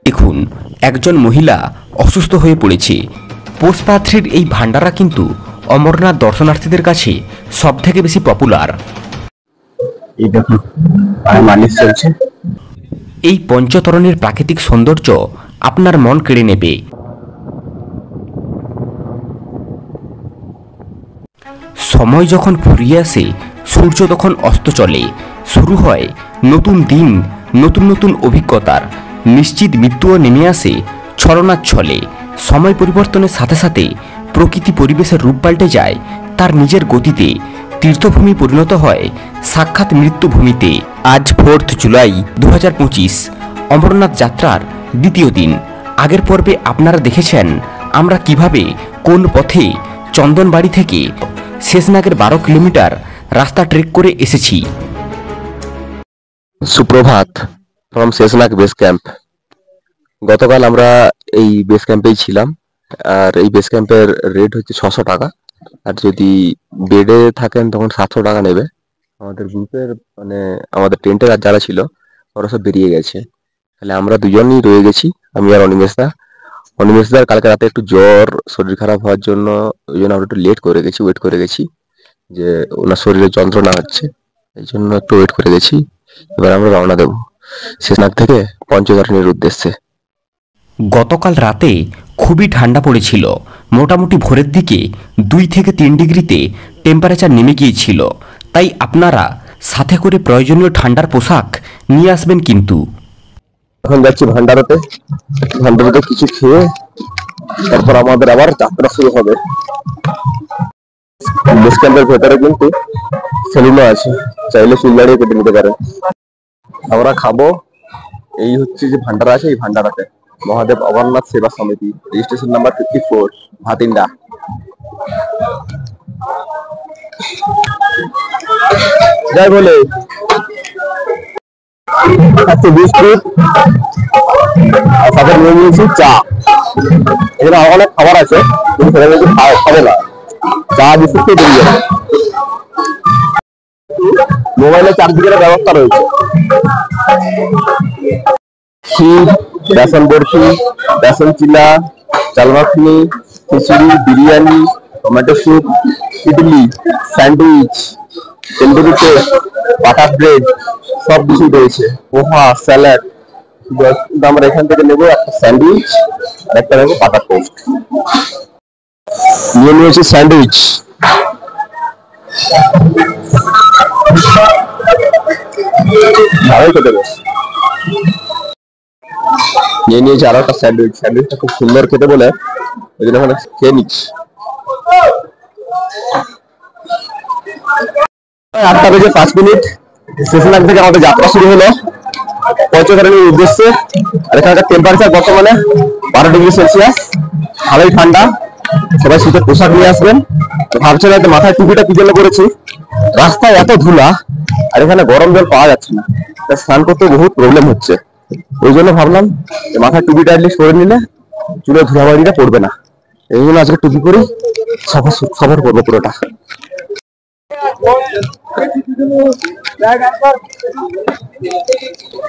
দেখুন, একজন মহিলা অসুস্থ হয়ে পড়েছে। পুষ্পাথ্রির এই ভান্ডারা কিন্তু অমরনাথ দর্শনার্থীদের কাছে সব থেকে বেশি পপুলার। এই দেখুন মালিশ চলছে। এই পঞ্চতরণের প্রাকৃতিক সৌন্দর্য আপনার মন কেড়ে নেবে। সময় যখন ফুরিয়ে আসে, সূর্য তখন অস্ত চলে, শুরু হয় নতুন দিন, নতুন নতুন অভিজ্ঞতার। নিশ্চিত মৃত্যুও নেমে আসে ছলনার ছলে। সময় পরিবর্তনের সাথে সাথে প্রকৃতি পরিবেশের রূপ পাল্টে যায় তার নিজের গতিতে। তীর্থভূমি পরিণত হয় সাক্ষাৎ মৃত্যুভূমিতে। আজ 4 জুলাই 2025, অমরনাথ যাত্রার দ্বিতীয় দিন। আগের পর্বে আপনারা দেখেছেন আমরা কিভাবে কোন পথে চন্দনবাড়ি থেকে শেষনাগের 12 কিলোমিটার রাস্তা ট্রেক করে এসেছি। সুপ্রভাত ফ্রম শেষনাগ বেস ক্যাম্প। গতকাল আমরা এই বেস ক্যাম্পেই ছিলাম, আর এই বেস ক্যাম্পের রেট হচ্ছে 600 টাকা, আর যদি বেডে থাকেন তখন 700 টাকা নেবে। আমাদের গ্রুপের মানে আমাদের টেন্টের আর যারা ছিল ওরা সব বেরিয়ে গেছে, তাহলে আমরা দুজনই রয়ে গেছি, আমি আর অনিমেষদার কালকে রাতে একটু জ্বর, শরীর খারাপ হওয়ার জন্য ওই জন্য আমরা একটু ওয়েট করে গেছি যে ওনার শরীরে যন্ত্রণা হচ্ছে, এই জন্য একটু ওয়েট করে গেছি। এবার আমরা রওনা দেবো শেষনাগ থেকে পঞ্চতরণের উদ্দেশ্যে। গতকাল রাতে খুবই ঠান্ডা পড়েছিল। মোটামুটি ভোরের দিকে 2 থেকে 3 ডিগ্রিতে টেম্পারেচার নেমে গিয়েছিল। তাই আপনারা সাথে করে প্রয়োজনীয় ঠান্ডার পোশাক নিয়ে আসবেন কিন্তু। এখন যাচ্ছি ভান্ডারাতে কিছু খেয়ে তারপর আমাদের আবার যাত্রা শুরু হবে। বেস ক্যাম্পের ভেতরে কিন্তু সেলুনও আছে, চাইলে চুল দাঁড়িয়ে কেটে নিতে পারেন। আমরা খাবো এই হচ্ছে যে ভান্ডারা আছে, এই ভান্ডারাতে মহাদেব অমরনাথ সেবা সমিতি, রেজিস্ট্রেশন নাম্বার 54, ভাতিন্ডা। যাই বলে বিস্কুট সাথে নিয়ে নিয়েছি চা। এখানে অনেক খাবার আছে কিন্তু সেটা কিন্তু খাবে না, চা বিস্কুট খেয়ে বেরিয়ে যাবে। মোবাইলে চার্জিংয়ের ব্যবস্থা রয়েছে। ক্ষীর, বেসন বরফি, বেসন চিলা, চাল মাখনি, khichdi, biryani, tomato soup, idli, sandwich, tandoori toast, butter bread সব কিছু রয়েছে, পোহা, স্যালাড। আমরা এখান থেকে নেবো একটা স্যান্ডউইচ আর একটা নেবো বাটার টোস্ট। নিয়ে নিয়েছি স্যান্ডউইচ। ভালোই খেতে বেশ। নিয়ে নিয়েছি আরো একটা স্যান্ডউইচটা খুব সুন্দর খেতে বলে ওই জন্য ওখানে খেয়ে নিচ্ছি। 8:05 শেষনাগ থেকে আমাদের যাত্রা শুরু হলো পঞ্চতরণের উদ্দেশ্যে। আর এখানকার টেম্পারেচার বর্তমানে 12 ডিগ্রি সেলসিয়াস, ভালোই ঠান্ডা। সবাই শীতের পোশাক নিয়ে আসবেন। ভাবছেন হয়তো মাথায় টুপিটা কি জন্য করেছি, রাস্তায় এত ধুলা আর এখানে গরম জল পাওয়া যাচ্ছে না, স্নান করতে বহুত প্রবলেম হচ্ছে। ওই জন্য ভাবলাম মাথায় টুপিটা অ্যাটলিস্ট করে নিলে চুলে ধুলাবাড়িটা পড়বে না, এই জন্য আজকে টুপি করেই সফর করবো পুরোটা।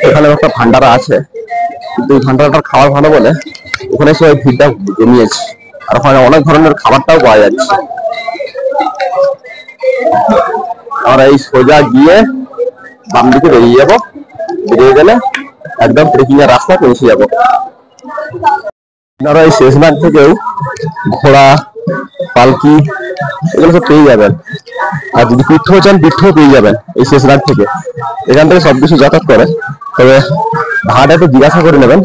এখানে একটা ভান্ডারা আছে, কিন্তু এই ভান্ডারাটার খাবার ভালো বলে ওখানে সবাই ভিড়টা জমিয়েছে, আর ওখানে অনেক ধরনের খাবারটাও পাওয়া যাচ্ছে। আমরা এই সোজা গিয়ে বাম দিকে বেরিয়ে যাবো, বেরিয়ে গেলে একদম ট্রেকিং এর রাস্তা পৌঁছে যাবো। আপনারা এই শেষনাগ থেকেও ঘোড়া, পালকি এগুলো সব পেয়ে যাবেন, আর যদি তীর্থ চান তীর্থও পেয়ে যাবেন এই শেষনাগ থেকে। এখান থেকে সবকিছু যাতায়াত করে, তবে ভাড়াটা একটু জিজ্ঞাসা করে নেবেন।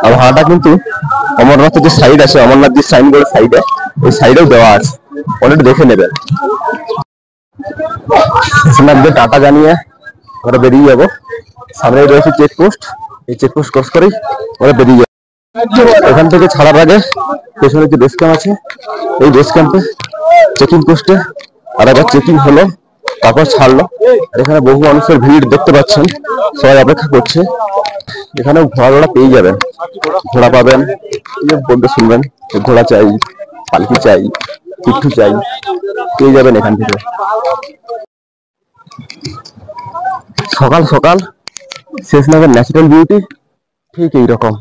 আর ভাড়াটা কিন্তু অমরনাথের যে সাইড আছে, অমরনাথ যে সাইন বোর্ড সাইডে, ওই সাইডেও দেওয়া আছে, অলরেডি দেখে নেবেন। শেষনাগ দিয়ে টাটা জানিয়ে আমরা বেরিয়ে যাবো। সামনে রয়েছে চেকপোস্ট, এই চেকপোস্ট ক্রস করেই আমরা বেরিয়ে যাবো। এখান থেকে ছাড়ার আগে পেছনে যে বেস ক্যাম্প আছে, এই বেস ক্যাম্পে চেকিং পোস্টে আর একবার চেকিং হলো, তারপর ছাড়লো। আর এখানে বহু মানুষের ভিড় দেখতে পাচ্ছেন, সবাই অপেক্ষা করছে। এখানেও ঘোড়া পেয়ে যাবেন, ঘোড়া পাবেন, বলতে শুনবেন ঘোড়া চাই, পালকি চাই, পিঠু চাই, পেয়ে যাবেন এখান থেকে। সকাল সকাল শেষনাগের ন্যাচারাল বিউটি ঠিক এইরকম,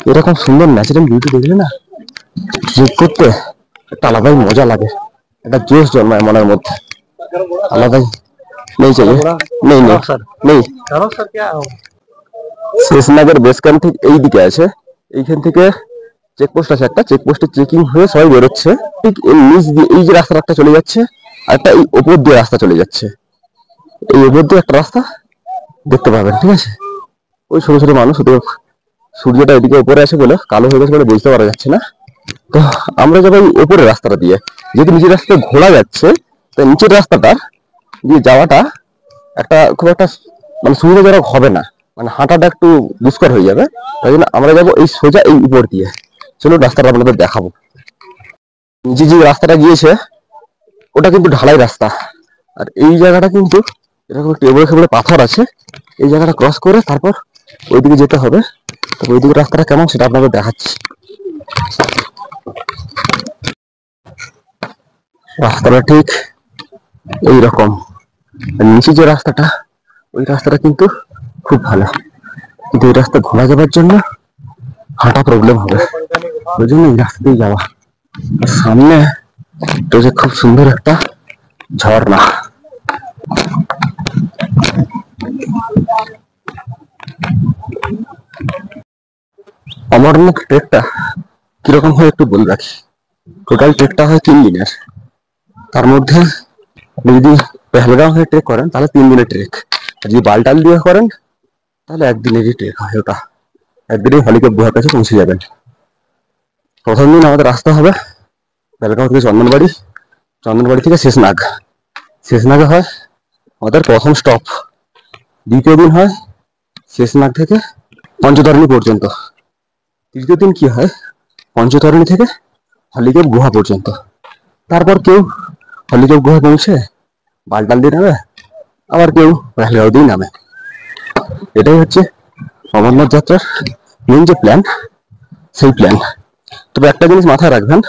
এরকম সুন্দর ন্যাচারাল বিউটি দেখলে না ট্রেক করতে একটা আলাদাই মজা লাগে, একটা জোশ জন্মায় মনের মধ্যে, আলাদাই। নেই চাই নেই নেই নেই। শেষনাগের বেস ক্যাম্প ঠিক এই দিকে আছে, এইখান থেকে চেকপোস্ট আছে একটা, চেকপোস্টে চেকিং হয়ে সবাই বেরোচ্ছে, ঠিক এর নিচ দিয়ে এই যে রাস্তা চলে যাচ্ছে, আর একটা এই ওপর দিয়ে রাস্তা চলে যাচ্ছে, এই ওপর দিয়ে একটা রাস্তা দেখতে পাবেন, ঠিক আছে। ওই ছোট ছোট মানুষ, ওদের সূর্যটা এদিকে উপরে আছে বলে কালো হয়ে গেছে বলে বুঝতে পারা যাচ্ছে না। তো আমরা যাবো এই উপরের রাস্তাটা দিয়ে, যেহেতু নিচের রাস্তায় ঘোরা যাচ্ছে, তাই নিচের রাস্তাটা দিয়ে যাওয়াটা একটা খুব একটা মানে সুবিধাজনক হবে না, মানে হাঁটাটা একটু দুষ্কর হয়ে যাবে। তাই জন্য আমরা যাবো এই সোজা এই উপর দিয়ে। চলো রাস্তাটা আপনাদের দেখাবো। নিচে যে রাস্তাটা গিয়েছে ওটা কিন্তু ঢালাই রাস্তা, আর এই জায়গাটা কিন্তু এরকম টেবল খেবলে পাথর আছে, এই জায়গাটা ক্রস করে তারপর ওইদিকে যেতে হবে। তো ওইদিকে রাস্তাটা কেমন সেটা আপনাদের দেখাচ্ছি। রাস্তাটা ঠিক এইরকম, নিচে যে রাস্তাটা ওই রাস্তাটা কিন্তু খুব ভালো, কিন্তু এই রাস্তা ঘোরা যাবার জন্য হাঁটা প্রবলেম হবে, ওই জন্য এই রাস্তা দিয়ে যাওয়া। আর সামনে রয়েছে খুব সুন্দর একটা ঝর্ণা। অমরনাথ ট্রেকটা কিরকম হয় একটু বলে রাখি। টোটাল ট্রেকটা হয় 3 দিনের, তার মধ্যে যদি পেহেলগাঁও হয়ে ট্রেক করেন তাহলে 3 দিনের ট্রেক, আর যদি বালটাল দিয়ে করেন তাহলে একদিনেরই ট্রেক হয়। ওটা একদিনই হলিক্যাপ গুহার কাছে পৌঁছে যাবেন। প্রথম দিন আমাদের রাস্তা হবে পেহেলগাঁও থেকে চন্দনবাড়ি, চন্দনবাড়ি থেকে শেষনাগ, শেষনাগে হয় আমাদের প্রথম স্টপ। দ্বিতীয় দিন হয় শেষনাগ থেকে পঞ্চতরণী পর্যন্ত। তৃতীয় দিন কি হয় পঞ্চতরণী থেকে হলিক্যাপ গুহা পর্যন্ত। তারপর কেউ হলিক্যাপ গুহা পৌঁছে বালটাল দিয়ে নামে, আবার কেউ পেহেলগাঁও দিয়ে নামে। এটাই হচ্ছে অমরনাথ যাত্রার মেন যে প্ল্যান, সেই প্ল্যান। তবে একটা জিনিস মাথায় রাখবেন,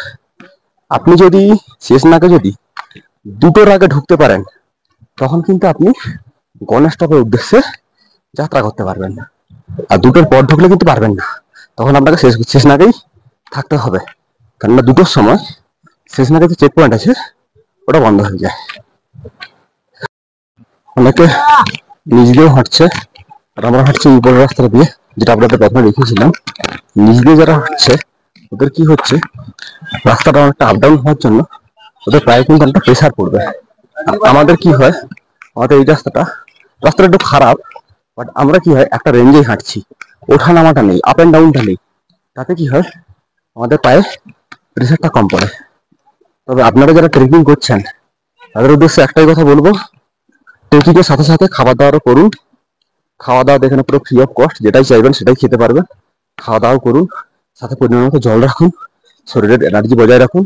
আপনি যদি শেষনাগে যদি 2টোর আগে ঢুকতে পারেন তখন কিন্তু আপনি গণেশ টপের উদ্দেশ্যে যাত্রা করতে পারবেন না, আর 2টোর পর ঢুকলে কিন্তু পারবেন না, তখন আপনাকে শেষনাগেই থাকতে হবে। কেননা 2টোর সময় শেষনাগে যে চেক পয়েন্ট আছে ওটা বন্ধ হয়ে যায়। অনেকে নিচ দিয়েও হাঁটছে, আর আমরা হাঁটছি উপরের রাস্তা দিয়ে, যেটা আপনাদের প্রথমে দেখিয়েছিলাম। নিচ দিয়ে যারা হাঁটছে ওদের কি হচ্ছে, রাস্তাটা অনেকটা আপ ডাউন হওয়ার জন্য ওদের প্রায় কিন্তু একটা প্রেশার পড়বে। আমাদের কি হয়, আমাদের এই রাস্তাটা একটু খারাপ, বাট আমরা কি হয় একটা রেঞ্জেই হাঁটছি, ওঠা নামাটা নেই, আপ অ্যান্ড ডাউনটা নেই, তাতে কি হয় আমাদের পায়ে প্রেশারটা কম পড়ে। তবে আপনারা যারা ট্রেকিং করছেন তাদের উদ্দেশ্যে একটাই কথা বলবো, ট্রেকিং এর সাথে সাথে খাবার দাবারও করুন। খাওয়া দাওয়া এখানে পুরো ফ্রি অফ কস্ট, যেটাই চাইবেন সেটাই খেতে পারবেন। খাওয়া দাওয়া করুন, সাথে পরিমাণ মতো জল রাখুন, শরীরের এনার্জি বজায় রাখুন,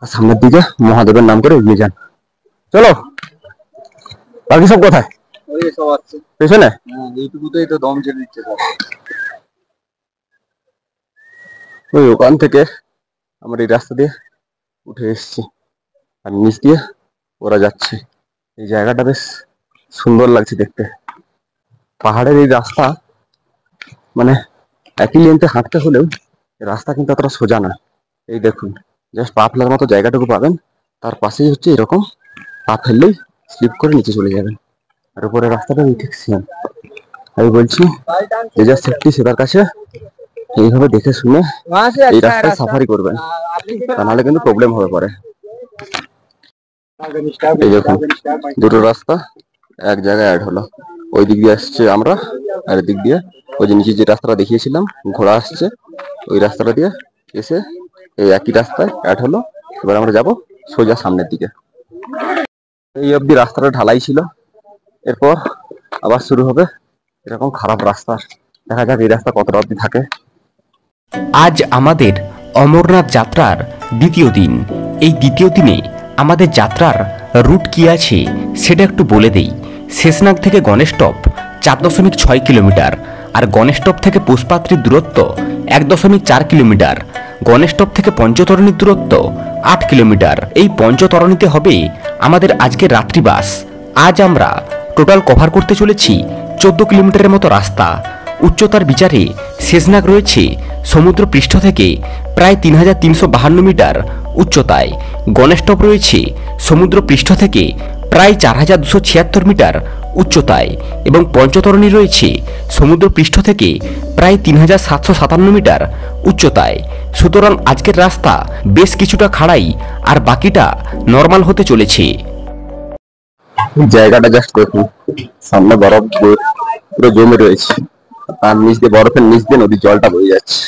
আর সামনের দিকে মহাদেবের নাম করে এগিয়ে যান। চলো, বাকি সব কোথায়? ওই সব আছে পেছনে, এইটুকুতেই তো দম ছেড়ে দিচ্ছে সব। ওই ওখান থেকে আমরা এই রাস্তা দিয়ে উঠে এসেছি, আর নিচ দিয়ে ওরা যাচ্ছে। এই জায়গাটা বেশ সুন্দর লাগছে দেখতে। পাহাড়ের এই রাস্তা মানে একই লেন্থে হাঁটতে হলেও রাস্তা কিন্তু অতটা সোজা না। এই দেখুন, জাস্ট পা ফেলার মতো জায়গাটুকু পাবেন, তার পাশেই হচ্ছে এরকম, পা ফেললেই স্লিপ করে নিচে চলে যাবেন। আর উপরে রাস্তাটা ঠিক সেম। আমি বলছি যে যার সেফটি সেটার কাছে এইভাবে দেখে শুনে এই রাস্তায় সাফারি করবেন, তা নাহলে কিন্তু প্রবলেম হবে পরে। এই দেখুন, 2টো রাস্তা এক জায়গায় অ্যাড হলো। ওই দিক দিয়ে আসছে আমরা, আর এদিক দিয়ে ওই যে নিচে যে রাস্তাটা দেখিয়েছিলাম ঘোড়া আসছে, ওই রাস্তাটা দিয়ে এসে এই একই রাস্তায় অ্যাড হলো। এবার আমরা যাব সোজা সামনের দিকে। এই অবধি রাস্তাটা ঢালাই ছিল, এরপর আবার শুরু হবে এরকম খারাপ রাস্তা। দেখা যাক এই রাস্তা কতটা অবধি থাকে। আজ আমাদের অমরনাথ যাত্রার দ্বিতীয় দিন। এই দ্বিতীয় দিনে আমাদের যাত্রার রুট কি আছে সেটা একটু বলে দেই। শেষনাগ থেকে গণেশটপ 4.6 কিলোমিটার, আর গণেশটপ থেকে পুষ্পাত্রির দূরত্ব 1.4 কিলোমিটার। গণেশটপ থেকে পঞ্চতরণীর দূরত্ব 8 কিলোমিটার। এই পঞ্চতরণীতে হবে আমাদের আজকের রাত্রিবাস। আজ আমরা টোটাল কভার করতে চলেছি 14 কিলোমিটারের মতো রাস্তা। উচ্চতার বিচারে শেষনাগ রয়েছে সমুদ্র পৃষ্ঠ থেকে প্রায় 3352 মিটার উচ্চতায়। গণেশটপ রয়েছে সমুদ্র পৃষ্ঠ থেকে প্রায় 4276 মিটার উচ্চতায় এবং পঞ্চতরণী রয়েছে সমুদ্র পৃষ্ঠ থেকে প্রায় 3757 মিটার উচ্চতায়। সুতরাং আজকের রাস্তা বেশ কিছুটা খাড়াই আর বাকিটা নর্মাল হতে চলেছে। জায়গাটা জাস্ট দেখুন, সামনে বরফ পুরো জমে রয়েছে, তার নিচ দিয়ে বরফের নিচ দিয়ে নদীর জলটা বয়ে যাচ্ছে।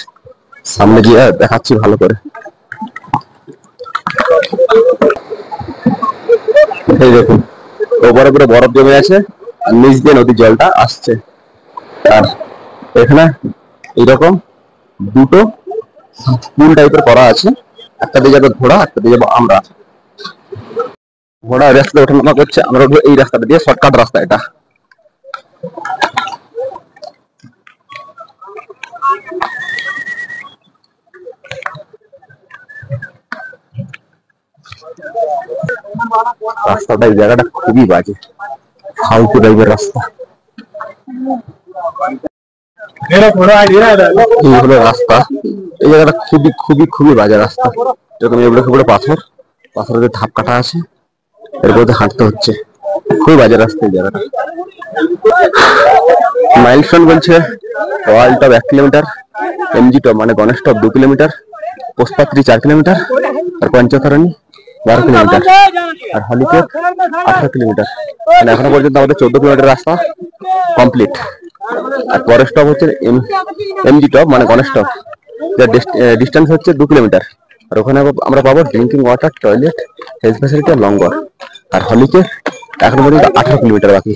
সামনে গিয়ে দেখাচ্ছি ভালো করে। এই দেখুন, ওপরে পুরো বরফ জমে আছে আর নিচ দিয়ে নদীর জলটা আসছে। আর এখানে এইরকম দুটো পুল টাইপের করা আছে, একটা দিয়ে যাবে ঘোড়া, একটা দিয়ে যাবো আমরা। ঘোড়া রাস্তা ওঠা নামা করছে, আমরা উঠবো এই রাস্তাটা দিয়ে, শর্টকাট রাস্তা এটা। রাস্তাটা এই জায়গাটা খুবই বাজে, ফালতু টাইপের রাস্তা। এই হলো রাস্তা, এই জায়গাটা খুবই খুবই খুবই বাজে রাস্তা। এরকম এগুলো পাথর, পাথরের ধাপ কাটা আছে, এর মধ্যে হাঁটতে হচ্ছে, খুবই বাজে রাস্তা এই জায়গাটা। মাইলস্টোন বলছে world top 1 kilometre, MG top মানে গণেশ টপ 2 কিলোমিটার, পুষ্পাত্রি 4 কিলোমিটার, আর পঞ্চতরণী 12 কিলোমিটার, আর হলিকেপ 18 কিলোমিটার। মানে এখনো পর্যন্ত আমাদের 14 কিলোমিটার রাস্তা কমপ্লিট। আর পরের স্টপ হচ্ছে এমজি টপ মানে গণেশ টপ, যার ডিস্টেন্স হচ্ছে 2 কিলোমিটার। আর ওখানে আমরা পাবো drinking water, toilet, health facility আর লঙ্গর। আর হলিকে এখনো পর্যন্ত 18 কিলোমিটার বাকি।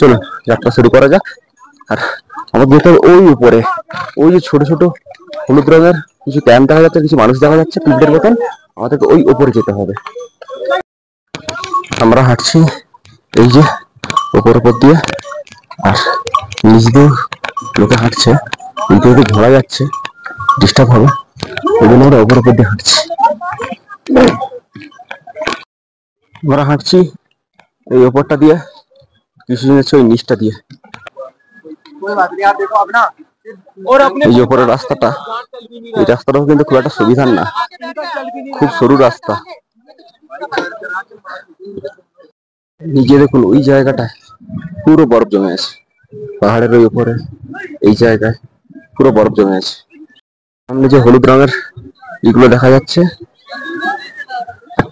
চলুন যাত্রা শুরু করা যাক। আর আমাদের যেতে হবে ওই উপরে, ওই যে ছোট ছোট হলুদ রঙের কিছু ক্যাম্প দেখা যাচ্ছে, কিছু মানুষ দেখা যাচ্ছে পিল্ডের মতন, আমাদেরকে ওই উপরে যেতে হবে। আমরা হাঁটছি এই যে উপর দিয়ে, আর নিচ দিয়ে লোকে হাঁটছে, কিন্তু যদি ঘোরা যাচ্ছে ডিস্টার্ব হবে, ওই জন্য আমরা উপর দিয়ে হাঁটছি। আমরা হাঁটছি এই ওপরটা দিয়ে, কিছু জন হচ্ছে ওই নিচটা দিয়ে। এই যে উপরের রাস্তাটা, এই রাস্তাটাও কিন্তু খুব একটা সুবিধার না, খুব সরু রাস্তা। নিজে দেখুন ওই জায়গাটায় পুরো বরফ জমে আছে, পাহাড়ের ওই উপরে এই জায়গায় পুরো বরফ জমে আছে। সামনে যে হলুদ রঙের এগুলো দেখা যাচ্ছে,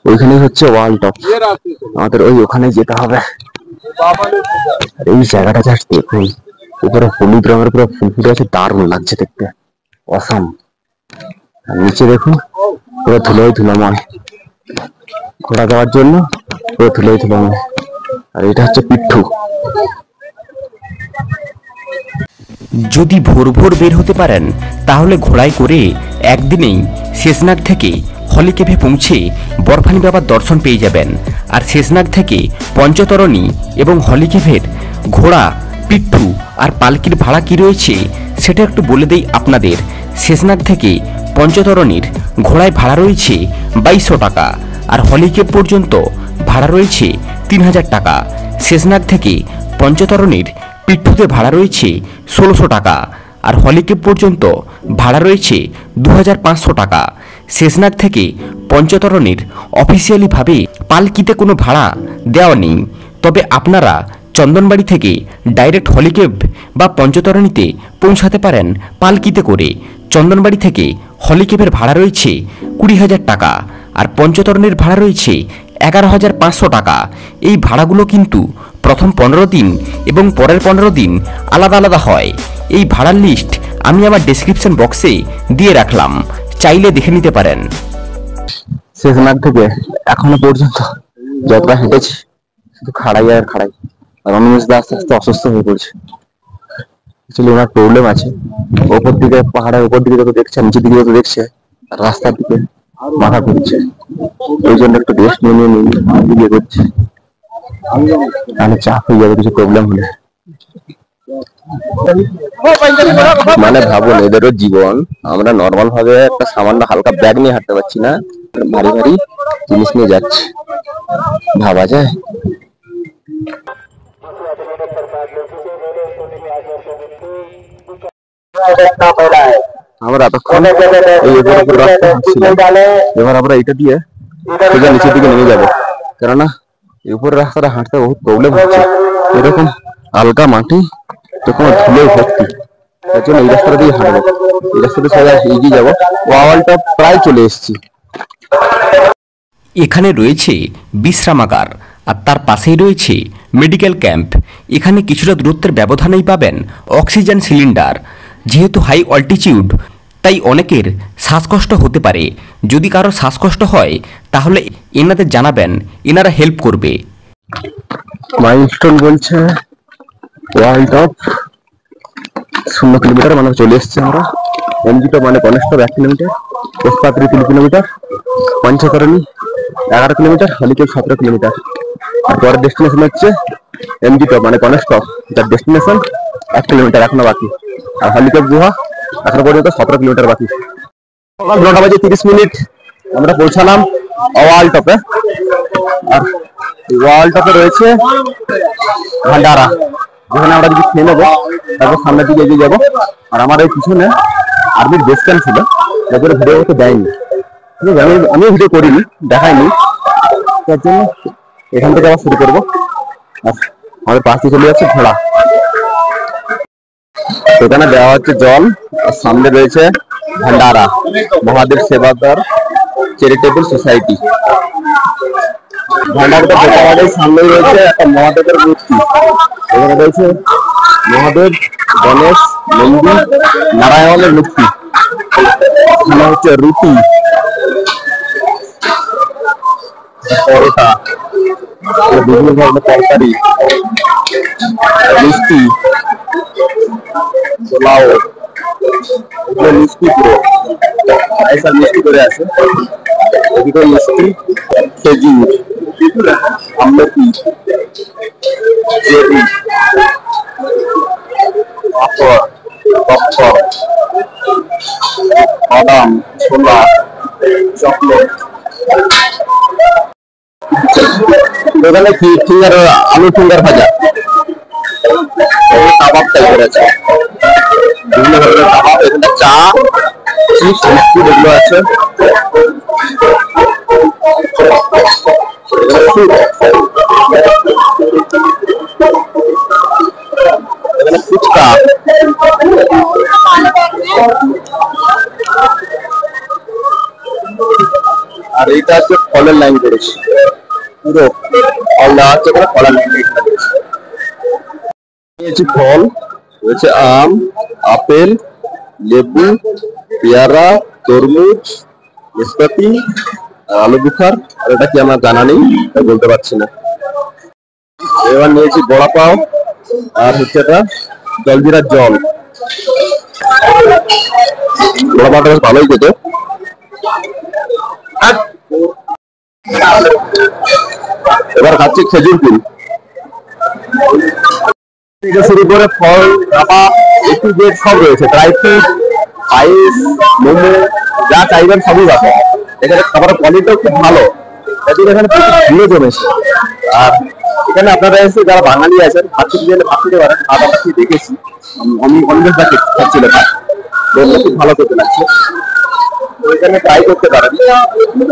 ওইখানেই হচ্ছে ওয়ার্ল্ড টপ, আমাদের ওই ওখানে যেতে হবে। এই জায়গাটা জাস্ট দেখুন, উপরে হলুদ রঙের পুরো ফুল ফুটে আছে, দারুণ লাগছে দেখতে, অসাম। আর নিচে দেখুন পুরো ধুলোয় ধুলোময়, ঘোড়া দেওয়ার জন্য পুরো ধুলোয় ধুলোময়। আর এটা হচ্ছে পিঠু। যদি ভোর ভোর বের হতে পারেন তাহলে ঘোড়ায় করে একদিনেই শেষনাগ থেকে হলিকেভে পৌঁছে বরফানি বাবার দর্শন পেয়ে যাবেন। আর শেষনাগ থেকে পঞ্চতরণী এবং হলিকেভের ঘোড়া, পিঠু আর পালকির ভাড়া কি রয়েছে সেটা একটু বলে দেই আপনাদের। শেষনাগ থেকে পঞ্চতরণীর ঘোড়ায় ভাড়া রয়েছে 2200 টাকা, আর হলিকেভ পর্যন্ত ভাড়া রয়েছে 3000 টাকা। শেষনাগ থেকে পঞ্চতরণীর পিঠুতে ভাড়া রয়েছে 1600 টাকা, আর হলিকেভ পর্যন্ত ভাড়া রয়েছে 2500 টাকা। শেষনাগ থেকে পঞ্চতরণীর অফিসিয়ালিভাবে পালকিতে কোনো ভাড়া দেওয়া নেই, তবে আপনারা চন্দনবাড়ি থেকে ডাইরেক্ট হলিকেভ বা পঞ্চতরণীতে পৌঁছাতে পারেন পালকিতে করে। চন্দনবাড়ি থেকে হলিকেভের ভাড়া রয়েছে 20,000 টাকা, আর পঞ্চতরণীর ভাড়া রয়েছে 11,500 টাকা। এই ভাড়াগুলো কিন্তু প্রথম 15 দিন এবং পরের 15 দিন আলাদা আলাদা হয়। এই ভাড়ার লিস্ট আমি আমার ডেসক্রিপশন বক্সে দিয়ে রাখলাম, চাইলে দেখে নিতে পারেন। শেষনাগ থেকে এখনো পর্যন্ত যতটা হেঁটেছি শুধু খাড়াই আর খাড়াই, আর অনুমেশদা আস্তে আস্তে অসুস্থ হয়ে পড়ছে। অ্যাকচুয়ালি ওনার প্রবলেম আছে, ওপর দিকে পাহাড়ের উপর দিকে যত দেখছে, নিচের দিকে যত দেখছে, রাস্তার দিকে মাথা ঘুরছে, ওই জন্য একটু রেস্ট নিয়ে নিয়ে করছে, তাহলে চাপ হয়ে যাবে কিছু প্রবলেম হলে। মানে ভাবুন এদেরও জীবন, আমরা নর্মাল ভাবে একটা সামান্য হালকা ব্যাগ নিয়ে হাঁটতে পারছি না, ভারী ভারী জিনিস নিয়ে যাচ্ছে, ভাবা যায়? আমরা এতক্ষণ এই উপর রাস্তা হাঁটছিলাম, এবার আমরা এটা দিয়ে সোজা নিচের দিকে নেমে যাবো, কেননা এই উপরের রাস্তাটা হাঁটতে বহুত প্রবলেম হচ্ছে। এরকম আলগা মাটি তখন ধুলে ভর্তি, তার জন্য এই রাস্তাটা দিয়ে হাঁটবো। এই রাস্তাটা সোজা এগিয়ে যাবো, ওয়ালটা প্রায় চলে এসেছি। এখানে রয়েছে বিশ্রামাগার আর তার পাশেই রয়েছে মেডিকেল ক্যাম্প। এখানে কিছুটা দূরত্বের ব্যবধানেই পাবেন অক্সিজেন সিলিন্ডার। যেহেতু হাই অল্টিটিউড, তাই অনেকের শ্বাসকষ্ট হতে পারে। যদি কারো শ্বাসকষ্ট হয় তাহলে এনাদের জানাবেন, এনারা হেল্প করবে। মাইলস্টোন বলছে ওয়ার্ল্ড অফ 0 কিলোমিটার, মানে চলে এসছে আমরা। এমজি টপ মানে Ganesh top 1 kilometre, Poshpathri 3 kilometre, Panchtarni 11 kilometre, holy cave 17 kilometre. আর পরের ডেস্টিনেশন হচ্ছে এমজি টপ মানে গণেশ টপ, যার ডেস্টিনেশন 1 কিলোমিটার এখনো বাকি। আর হলিকেপ গুহা এখনো পর্যন্ত 17 কিলোমিটার বাকি। সকাল 9টা বাজে 30 মিনিট আমরা পৌঁছালাম ওয়ার্ল্ড টপে। আর ওয়ার্ল্ড টপে রয়েছে ভান্ডারা, যেখানে আমরা যদি খেয়ে নেবো তারপর সামনের দিকে এগিয়ে যাবো। আর আমার এই পিছনে আর্মির বেস ক্যাম্প ছিল, তারপরে ভিডিও করতে দেয়নি, আমিও ভিডিও করিনি, দেখাইনি, তার জন্য এখান থেকে আবার শুরু করবো। আর আমাদের পাশে চলে যাচ্ছে ঘোড়া, সেখানে দেওয়া হচ্ছে জল। আর সামনে রয়েছে ভান্ডারা, মহাদেব সেবাদার চ্যারিটেবল সোসাইটি। ভান্ডারটা আমাদের সামনে রয়েছে একটা মহাদেবের মূর্তি। এখানে রয়েছে মহাদেব, গণেশ, নন্দী, নারায়ণের মূর্তি। এখানে হচ্ছে রুটি, পরোটা, বিভিন্ন ধরনের তরকারি, মিষ্টি, পোলাও, এগুলো মিষ্টি পুরো এইসব মিষ্টি করে আছে। এদিকে মিষ্টি, খেজুর, আমলকি, চেরি, পাপড়, পপকর্ন, বাদাম, ছোলা, চকলেট। এখানে ফিঙ্গার, আলু ফিঙ্গার ভাজা, কাবাব টাইপের আছে, বিভিন্ন ধরনের কাবাব। এখানে চা, চিপস, বিস্কুট এগুলো আছে। এখানে ফুচকা, আর এইটা হচ্ছে ফলের লাইন করেছে, পুরো ফল দেওয়া হচ্ছে, ফলের লাইন করেছে। ফল রয়েছে আম, আপেল, লেবু, পেয়ারা, তরমুজ, নাশপাতি, আলু বুখার। আর এটা কি আমার জানা নেই, বলতে পারছি না। এবার নিয়েছি বড়া পাও, আর হচ্ছে এটা জলজিরার জল। বড়া পাওটা বেশ ভালোই খেতে। এবার খাচ্ছি খেজুর কুল থেকে শুরু করে ফল, কাবাব, সব রয়েছে, ড্রাই ফ্রুট, পায়েস, মোমো, যা চাইবেন সবই পাবে। এখানে খাবারের কোয়ালিটিও খুব ভালো, এখানে প্রচুর ভিড়ও জমেছে। আর এখানে আপনারা এসে যারা বাঙালি আছেন ভাত খেতে গেলে ভাত খেতে পারেন। ভাত আমরা খেয়ে দেখেছি, আমি অনিমেষ দা খাচ্ছিল ভাত, খুব ভালো করতে লাগছে। এখানে ট্রাই করতে পারেন।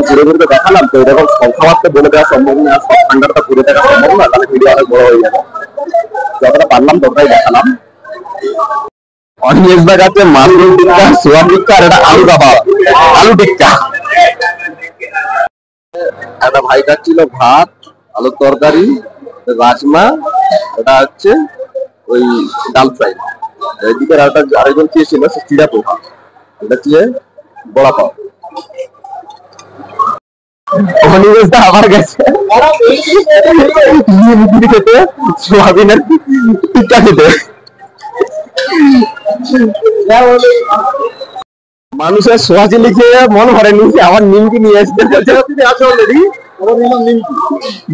ঘুরে ঘুরে দেখালাম তো, এরকম সব খাবারটা বলে দেওয়া সম্ভব না, সব ঠান্ডাটা ঘুরে দেখা সম্ভব না, তাহলে ভিডিও অনেক বড় হয়ে যাবে। যতটা পারলাম ততটাই দেখালাম। অনিমেষ দা কাছে মাশরুম টিক্কা, সোয়া টিক্কা, আর এটা আলু কাবাব, আলু টিক্কা। একটা ভাই খাচ্ছিল ভাত, আলুর তরকারি, রাজমা, এটা হচ্ছে ওই ডাল ফ্রাই। এদিকে আরেকজন খেয়েছিল সে চিড়া পোহা, এটা হচ্ছে বড়া পাও। অনিমেষদা আবার গেছে খেতে, সোয়াবিনের টিক্কা খেতে। মানুষের সোয়া চিলি খেয়ে মন ভরেনি, আমার নিমকি নিয়ে আসতে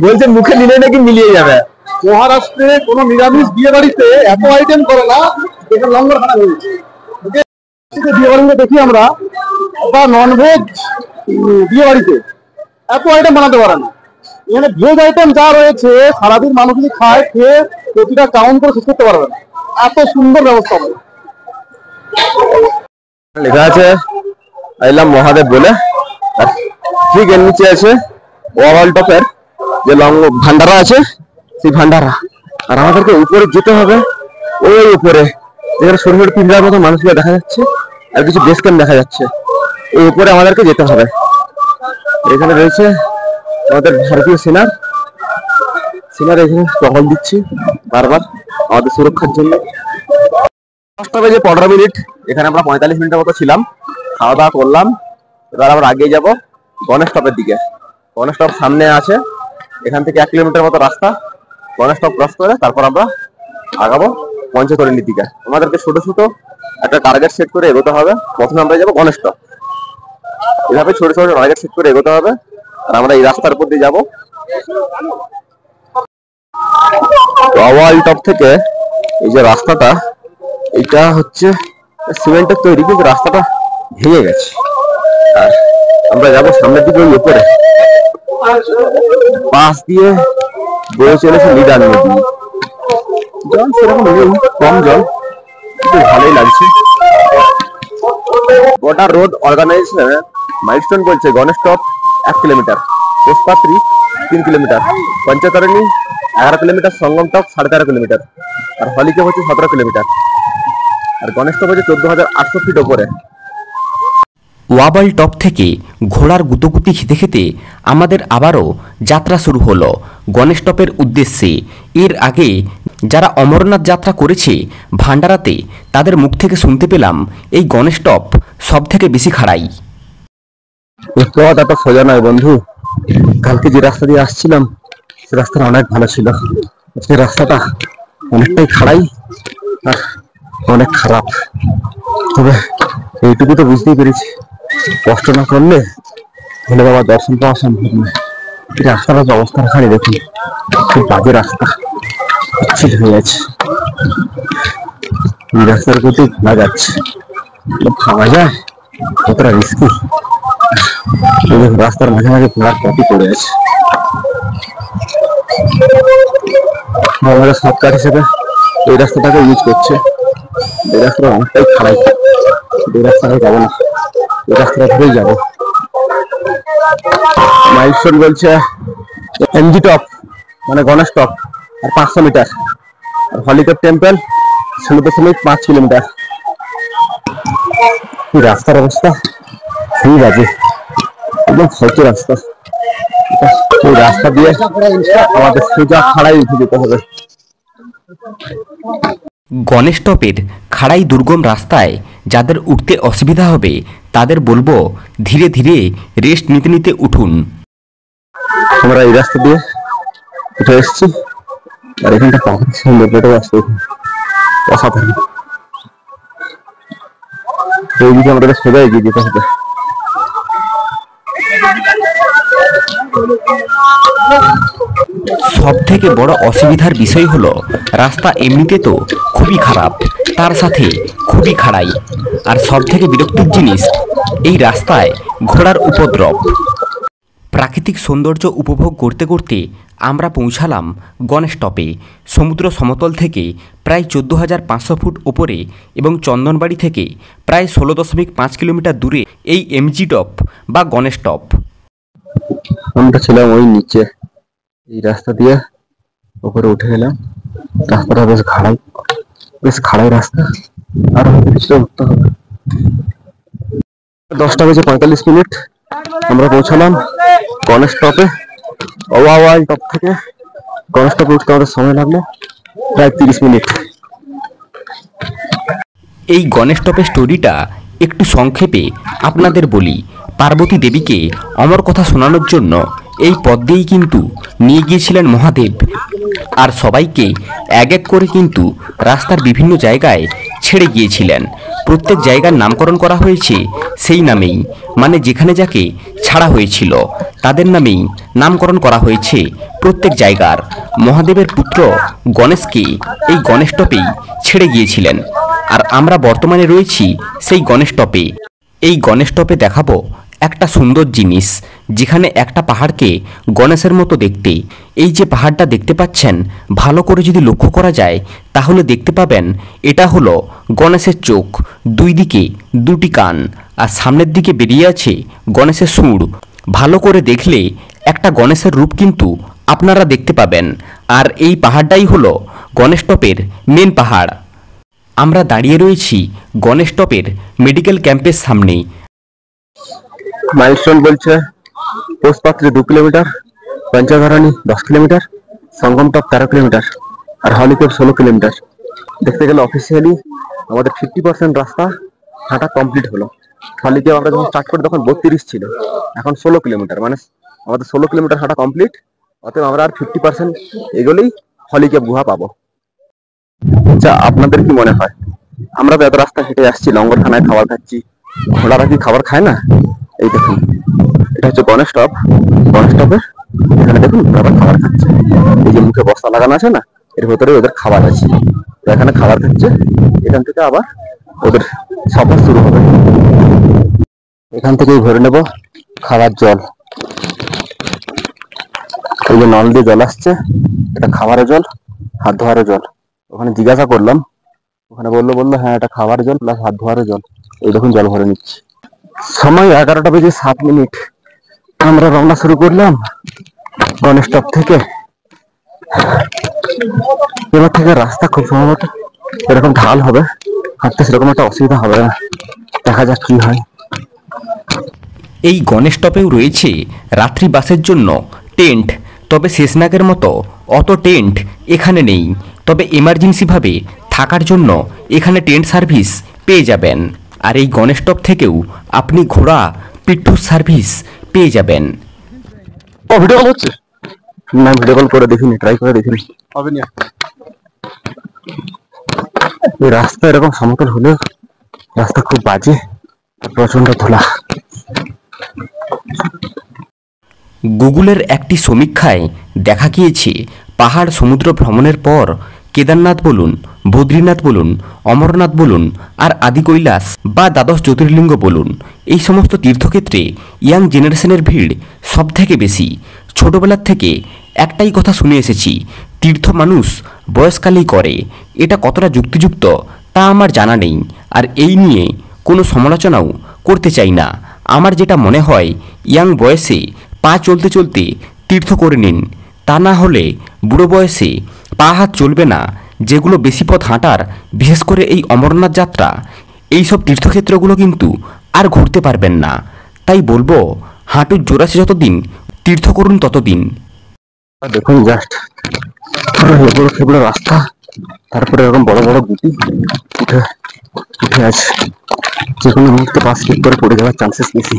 বলছে মুখে নিলে নাকি মিলিয়ে যাবে। মহারাষ্ট্রে কোন নিরামিষ বিয়ে বাড়িতে এত আইটেম করে না, দেখে লঙ্গর খানা হয়েছে। বিয়ে বাড়িতে দেখি আমরা, বা ননভেজ বিয়ে বাড়িতে এত আইটেম বানাতে পারে না। এখানে ভেজ আইটেম যা রয়েছে সারাদিন মানুষ যদি খায়, খেয়ে প্রতিটা কাউন্ট করে শেষ করতে পারবে না, এত সুন্দর ব্যবস্থা হবে। লেখা আছে আইলাম মহাদেব বলে, আর ঠিক এর নিচে আছে ওয়াল টপের যে ভান্ডারা আছে, সেই ভান্ডারা। আর আমাদেরকে উপরে যেতে হবে, ওই উপরে যেখানে ছোট ছোট পিঞ্জার মতো মানুষগুলো দেখা যাচ্ছে আর কিছু বেস ক্যাম্প দেখা যাচ্ছে, ওই উপরে আমাদেরকে যেতে হবে। এখানে রয়েছে আমাদের ভারতীয় সেনার এখানে টহল দিচ্ছে বারবার আমাদের সুরক্ষার জন্য। 10টা বেজে 15 মিনিট, এখানে আমরা 45 মিনিটের মতো ছিলাম, খাওয়া দাওয়া করলাম। এবার আমরা আগিয়ে যাব গণেশ টপের দিকে। গণেশ টপ সামনে আছে, এখান থেকে 1 কিলোমিটার মতো রাস্তা। গণেশ টপ ক্রস করে তারপর আমরা আগাবো পঞ্চতরণীর দিকে। আমাদেরকে ছোট ছোট একটা টার্গেট সেট করে এগোতে হবে। প্রথমে আমরা যাবো গণেশ টপ, এভাবে ছোট ছোট টার্গেট সেট করে এগোতে হবে। আর আমরা এই রাস্তার উপর দিয়ে যাবো। ওয়াল টপ থেকে এই যে রাস্তাটা, এটা হচ্ছে সিমেন্টের তৈরি, কিন্তু রাস্তাটা ভেঙে গেছে। আর আমরা যাবো সামনের দিকে, ওই উপরে পাশ দিয়ে বয়ে চলেছে লিডার নদী। জল সেরকম নেই, কম জল, কিন্তু ভালোই লাগছে। গোটা রোড অর্গানাইজেশন মাইলস্টোন বলছে Ganesh top 1 kilometre, Poshpathri 3 kilometre, Panchtarni 11 kilometre, Sangam top 13.5 kilometre, আর হলিকেপ হচ্ছে 17 কিলোমিটার, আর গণেশ টপ হচ্ছে 14,800 ফিট ওপরে। ওয়াবল টপ থেকে ঘোড়ার গুতোগুতি খেতে খেতে আমাদের আবারও যাত্রা শুরু হলো গণেশ টপের উদ্দেশ্যে। এর আগে যারা অমরনাথ যাত্রা করেছে ভান্ডারাতে, তাদের মুখ থেকে শুনতে পেলাম এই গণেশ টপ সব থেকে বেশি খাড়াই। এই পথ এত সোজা নয় বন্ধু। কালকে যে রাস্তা দিয়ে আসছিলাম সে রাস্তাটা অনেক ভালো ছিল, সে রাস্তাটা অনেকটাই খাড়াই আর অনেক খারাপ। তবে এইটুকু তো বুঝতেই পেরেছি, কষ্ট না করলে ভোলে বাবা দর্শন পাওয়া সম্ভব নয়। এই রাস্তাটার অবস্থা খালি দেখুন, খুব বাজে রাস্তা, পিচ্ছিল হয়ে আছে। এই রাস্তার প্রতি না যাচ্ছে, ভাবা যায় কতটা রিস্কি। রাস্তার মাঝে মাঝে ঘোড়ার পথই পড়ে আছে। আমাদের শর্টকাট হিসেবে এই রাস্তাটাকে ইউজ করছে। এই রাস্তাটা অনেকটাই খারাপ, এই রাস্তাটা যাবো না, এই রাস্তাটা ধরেই যাবো। মাইলস্টোন বলছে এমজি টপ মানে গণেশ টপ আর 500 মিটার, আর হলিকেপ টেম্পল 16.5 কিলোমিটার। এই রাস্তার অবস্থা খুবই বাজে, একদম ফালতু রাস্তা। এই রাস্তা দিয়ে আমাদের সোজা খাড়াই উঠে যেতে হবে। গণেশ টপের খাড়াই দুর্গম রাস্তায় যাদের উঠতে অসুবিধা হবে তাদের বলবো ধীরে ধীরে রেস্ট নিতে নিতে উঠুন। আমরা এই রাস্তা দিয়ে উঠে এসেছি, আর এখানটা প্রাকৃতিক সৌন্দর্যটা আসতে অসাধারণ। এইদিকে আমাদের সোজা এগিয়ে যেতে হবে। সব থেকে বড় অসুবিধার বিষয় হলো রাস্তা এমনিতে তো খুবই খারাপ, তার সাথে খুবই খাড়াই। আর সব থেকে বিরক্তির জিনিস এই রাস্তায় ঘোড়ার উপদ্রব। প্রাকৃতিক সৌন্দর্য উপভোগ করতে করতে আমরা পৌঁছালাম গণেশ টপে। সমুদ্র সমতল থেকে প্রায় 14,500 ফুট ওপরে এবং চন্দনবাড়ি থেকে প্রায় 16.5 কিলোমিটার দূরে এই এমজি টপ বা গণেশ টপ। আমরা ছিলাম ওই নিচে, এই রাস্তা দিয়ে উপরে উঠে গেলাম। রাস্তাটা বেশ খাড়াই রাস্তা, আর কিছুটা উঠতে হবে। 10টা বেজে 45 মিনিট আমরা পৌঁছালাম গণেশ টপে। ওয়াল টপ থেকে গণেশ টপে উঠতে আমাদের সময় লাগলো প্রায় 30 মিনিট। এই গণেশ টপের স্টোরিটা একটু সংক্ষেপে আপনাদের বলি। পার্বতী দেবীকে অমর কথা শোনানোর জন্য এই পথ দিয়েই কিন্তু নিয়ে গিয়েছিলেন মহাদেব, আর সবাইকে এক এক করে কিন্তু রাস্তার বিভিন্ন জায়গায় ছেড়ে গিয়েছিলেন। প্রত্যেক জায়গার নামকরণ করা হয়েছে সেই নামেই, মানে যেখানে যাকে ছাড়া হয়েছিল তাদের নামেই নামকরণ করা হয়েছে প্রত্যেক জায়গার। মহাদেবের পুত্র গণেশকে এই গণেশ টপেই ছেড়ে গিয়েছিলেন, আর আমরা বর্তমানে রয়েছি সেই গণেশ টপে। এই গণেশ টপে দেখাবো একটা সুন্দর জিনিস, যেখানে একটা পাহাড়কে গণেশের মতো দেখতে। এই যে পাহাড়টা দেখতে পাচ্ছেন, ভালো করে যদি লক্ষ্য করা যায় তাহলে দেখতে পাবেন এটা হলো গণেশের চোখ, দুই দিকে দুটি কান, আর সামনের দিকে বেরিয়ে আছে গণেশের সুর। ভালো করে দেখলে একটা গণেশের রূপ কিন্তু আপনারা দেখতে পাবেন। আর এই পাহাড়টাই হলো গণেশ টপের মেন পাহাড়। আমরা দাঁড়িয়ে রয়েছি গণেশ টপের মেডিকেল ক্যাম্পের সামনেই। মাইলস্টোন বলছে পোষপাত্রে 2 kilometre, পঞ্চধরণী 10 kilometre, Sangam top 13 kilometre, আর হলিকেপ 16 কিলোমিটার। দেখতে গেলে অফিসিয়ালি আমাদের 50% রাস্তা হাঁটা কমপ্লিট হলো। হলিকেপ আমরা যখন স্টার্ট করি তখন 32 ছিল, এখন 16 কিলোমিটার, মানে আমাদের 16 কিলোমিটার হাঁটা কমপ্লিট। অতএব আমরা আর 50% এগোলেই হলিকেপ গুহা পাবো। আচ্ছা, আপনাদের কি মনে হয়? আমরা তো এত রাস্তা হেঁটে আসছি, লঙ্গরখানায় খাবার খাচ্ছি, ঘোড়ারা কি খাবার খায় না? এই দেখুন, এটা হচ্ছে গণেশ টপ। গণেশ টপে এখানে দেখুন ঘোড়ারা খাবার খাচ্ছে। এই যে মুখে বস্তা লাগানো আছে না, এর ভেতরে ওদের খাবার আছে, তো এখানে খাবার খাচ্ছে। এখান থেকে আবার ওদের সফর শুরু হবে। এখান থেকেই ভরে নেব খাবার জল। এই যে নল দিয়ে জল আসছে, এটা খাবারের জল, হাত ধোয়ারও জল। ওখানে জিজ্ঞাসা করলাম, ওখানে বললো হ্যাঁ এটা খাবার জল প্লাস হাত ধোয়ারও জল। এই দেখুন জল ভরে নিচ্ছি। সময় 11টা বেজে 7 মিনিট। আমরা রওনা শুরু করলাম গণেশ টপ থেকে। এবার থেকে রাস্তা খুব সম্ভবত এরকম ঢাল হবে, হাঁটতে সেরকম একটা অসুবিধা হবে না। দেখা যাক কি হয়। এই গণেশ টপেও রয়েছে রাত্রি বাসের জন্য টেন্ট, তবে শেষনাগের মতো অত টেন্ট এখানে নেই। তবে এমার্জেন্সিভাবে থাকার জন্য এখানে টেন্ট সার্ভিস পেয়ে যাবেন। আর এই গণেশ টপ থেকেও আপনি ঘোড়া পিট্ঠুর সার্ভিস পেয়ে যাবেন। ও ভিডিও কল হচ্ছে না? ভিডিও কল করে দেখিনি, ট্রাই করে দেখিনি, হবে না। এই রাস্তা এরকম সমতল হলেও রাস্তা খুব বাজে, প্রচন্ড ধুলা। গুগলের একটি সমীক্ষায় দেখা গিয়েছে পাহাড় সমুদ্র ভ্রমণের পর কেদারনাথ বলুন, বদ্রীনাথ বলুন, অমরনাথ বলুন, আর আদি কৈলাস বা দ্বাদশ জ্যোতির্লিঙ্গ বলুন, এই সমস্ত তীর্থক্ষেত্রে ইয়াং জেনারেশনের ভিড় সব থেকে বেশি। ছোটবেলার থেকে একটাই কথা শুনে এসেছি, তীর্থ মানুষ বয়সকালেই করে। এটা কতটা যুক্তিযুক্ত তা আমার জানা নেই, আর এই নিয়ে কোনো সমালোচনাও করতে চাই না। আমার যেটা মনে হয়, ইয়াং বয়সে পা চলতে চলতে তীর্থ করে নিন, তা না হলে বুড়ো বয়সে পা হাত চলবে না। যেগুলো বেশি পথ হাঁটার, বিশেষ করে এই অমরনাথ যাত্রা, এই সব তীর্থক্ষেত্রগুলো কিন্তু আর ঘুরতে পারবেন না। তাই বলবো, হাঁটুর জোড়াছে যতদিন, তীর্থ করুন ততদিন। দেখুন জাস্ট এবড়ো খেবড়ো রাস্তা, তারপরে এরকম বড় বড় গুটি উঠে উঠে আছে, যে কোনো মুহূর্তে পা স্লিপ করে পড়ে যাওয়ার চান্সেস বেশি।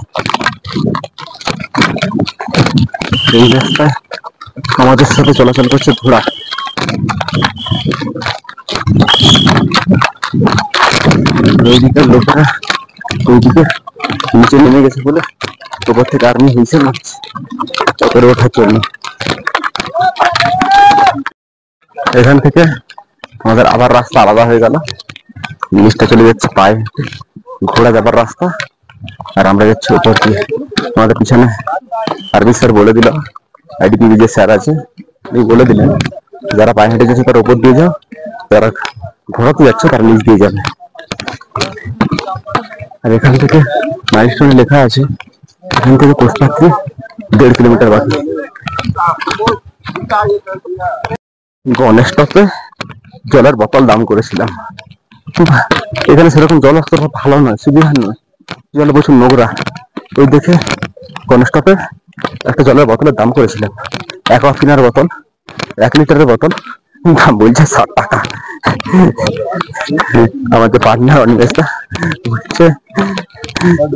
এই রাস্তায় আমাদের সাথে চলাচল করছে ঘোড়া। ওইদিকে লোকেরা ওইদিকে নিচে নেমে গেছে বলে উপর থেকে আর্মি হিসেবে মারছে ওপরে ওঠার জন্য। এখান থেকে আমাদের আবার রাস্তা আলাদা হয়ে গেল। জিনিসটা চলে যাচ্ছে পায়ে ঘোড়া যাবার রাস্তা, আর আমরা যাচ্ছি উপর দিয়ে। আমাদের পিছনে আরবি স্যার বলে দিল, আইডিপিবি যে স্যার আছে উনি বলে দিলেন, যারা পায়ে হেঁটে যাচ্ছে তারা উপর দিয়ে যাও, যারা ঘোড়াতে যাচ্ছে তারা নিচ দিয়ে যাবে। আর এখান থেকে মাইলস্টোনে লেখা আছে এখান থেকে পোস্টপাত্রে 1.5 কিলোমিটার বাকি। গণেশ টপে জলের বোতল দাম করেছিলাম, এখানে সেরকম জল অতটা ভালো নয়, সুবিধা নয়, জল প্রচুর নোংরা। ওই দেখে গণেশ টপে একটা জলের বোতলের দাম করেছিলাম, অ্যাকোয়াফিনার বোতল, 1 লিটারের বোতল, দাম বলছে 60 টাকা। আমার যে পার্টনার অনিমেষটা বলছে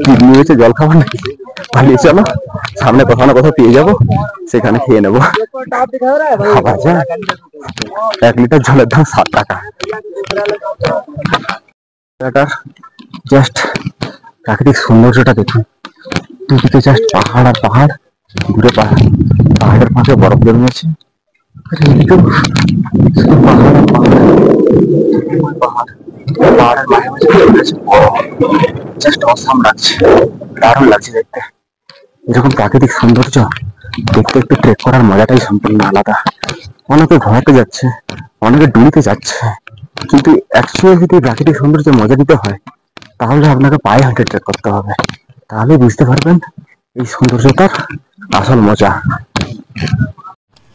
কিডনি হয়েছে, জল খাবো নাকি, পালিয়ে চলো, সামনে কোথাও না কোথাও পেয়ে যাবো, সেখানে খেয়ে নেবো। খাবার যায়, 1 লিটার জলের দাম 60 টাকা। জাস্ট প্রাকৃতিক সৌন্দর্যটা দেখুন, দুদিকে জাস্ট পাহাড় আর পাহাড়, দূরে পাহাড়ের ফাঁকে বরফ জন্মেছে, পাহাড় আর পাহাড়, পাহাড়। পাহাড়ের মাঝে মাঝে জাস্ট অসাম লাগছে, দারুণ লাগছে দেখতে। এরকম প্রাকৃতিক সৌন্দর্য দেখতে একটু ট্রেক করার মজাটাই সম্পূর্ণ আলাদা। অনেকে ঘোরাতে যাচ্ছে, অনেকে ডুলিতে যাচ্ছে, কিন্তু একসঙ্গে যদি প্রাকৃতিক সৌন্দর্যের মজা দিতে হয় তাহলে আপনাকে পায়ে হাঁটে ট্রেক করতে হবে, তাহলে বুঝতে পারবেন এই সৌন্দর্যটার আসল মজা।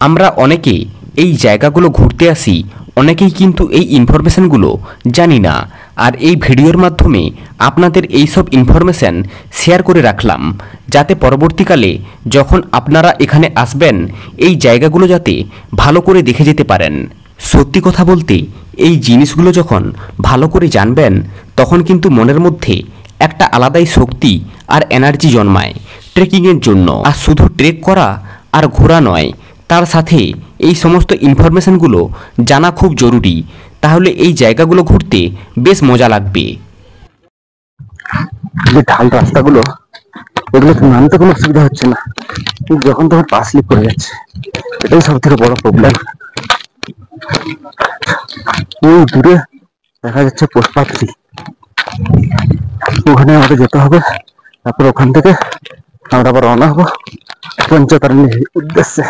আমরা অনেকে এই জায়গাগুলো ঘুরতে আসি, অনেকেই কিন্তু এই ইনফরমেশনগুলো জানি না। আর এই ভিডিওর মাধ্যমে আপনাদের এই সব ইনফরমেশন শেয়ার করে রাখলাম, যাতে পরবর্তীকালে যখন আপনারা এখানে আসবেন এই জায়গাগুলো যাতে ভালো করে দেখে যেতে পারেন। সত্যি কথা বলতে এই জিনিসগুলো যখন ভালো করে জানবেন তখন কিন্তু মনের মধ্যে একটা আলাদাই শক্তি আর এনার্জি জন্মায় ট্রেকিংয়ের জন্য। আর শুধু ট্রেক করা আর ঘোরা নয়, তার সাথে এই সমস্ত ইনফরমেশনগুলো জানা খুব জরুরি, তাহলে এই জায়গাগুলো ঘুরতে বেশ মজা লাগবে। যে ঢাল রাস্তাগুলো, এগুলোতে নামতে কোনো অসুবিধা হচ্ছে না, কিন্তু যখন তখন পা স্লিপ করে যাচ্ছে, এটাই সব থেকে বড় প্রবলেম। ওই দূরে দেখা যাচ্ছে পুষ্পাত্রী, ওখানে আমাদের যেতে হবে। তারপর ওখান থেকে আমরা আবার রওনা হবো পঞ্চতারণীর উদ্দেশ্যে।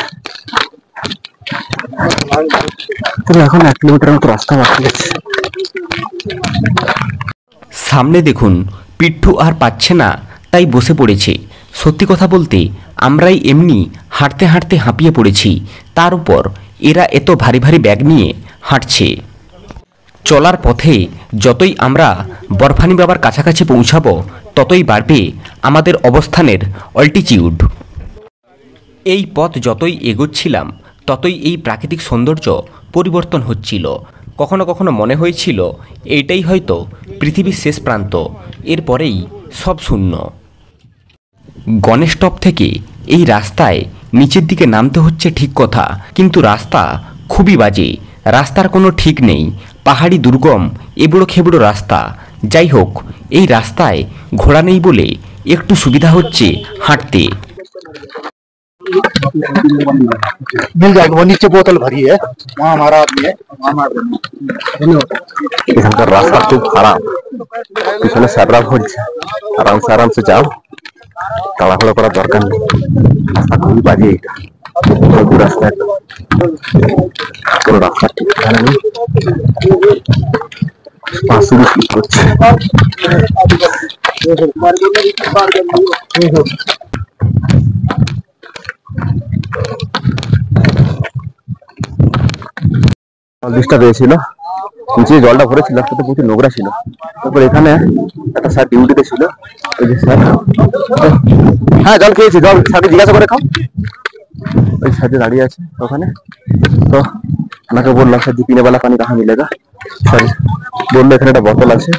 তবে এখন 1 কিলোমিটার মতো রাস্তা বাকি আছে। সামনে দেখুন পিঠু আর পাচ্ছে না, তাই বসে পড়েছে। সত্যি কথা বলতে আমরাই এমনি হাঁটতে হাঁটতে হাঁপিয়ে পড়েছি, তার উপর এরা এত ভারী ভারী ব্যাগ নিয়ে হাঁটছে। চলার পথে যতই আমরা বরফানি বাবার কাছাকাছি পৌঁছাবো ততই বাড়বে আমাদের অবস্থানের অল্টিটিউড। এই পথ যতই এগোচ্ছিলাম ততই এই প্রাকৃতিক সৌন্দর্য পরিবর্তন হচ্ছিল। কখনো কখনো মনে হয়েছিল এইটাই হয়তো পৃথিবীর শেষ প্রান্ত, এরপরেই সব শূন্য। গণেশটপ থেকে এই রাস্তায় নিচের দিকে নামতে হচ্ছে ঠিক কথা, কিন্তু রাস্তা খুবই বাজে, রাস্তার কোনো ঠিক নেই, পাহাড়ি দুর্গম এবড়ো খেবড়ো রাস্তা। যাই হোক, এই রাস্তায় ঘোড়া নেই বলে একটু সুবিধা হচ্ছে হাঁটতে। मिल जाएगा, वो नीचे बोतल भरी है, वहाँ हमारा आदमी है, वहाँ मार देना। এখানকার রাস্তা খুব খারাপ, পিছনে স্যাররা হচ্ছে, আরামসে যাও, তাড়াহুড়ো করার দরকার নেই। রাস্তা খুবই বাজে, এটা রাস্তা, কোনো রাস্তা ঠিক ঠিকানা নেই, পা শুরু করছে। জলটা পেয়েছিল, নিচে জলটা ভরেছিল, রাস্তাতে প্রচুর নোংরা ছিল। তারপর এখানে একটা স্যার ডিউটিতে ছিল, ওই যে স্যার, হ্যাঁ জল খেয়েছি, জল স্যারকে জিজ্ঞাসা করে খাও। ওই স্যারটি দাঁড়িয়ে আছে ওখানে, তো ওনাকে বললাম স্যার জি পিনে वाला पानी कहाँ मिलेगा। স্যার বললো এখানে একটা বোতল আছে,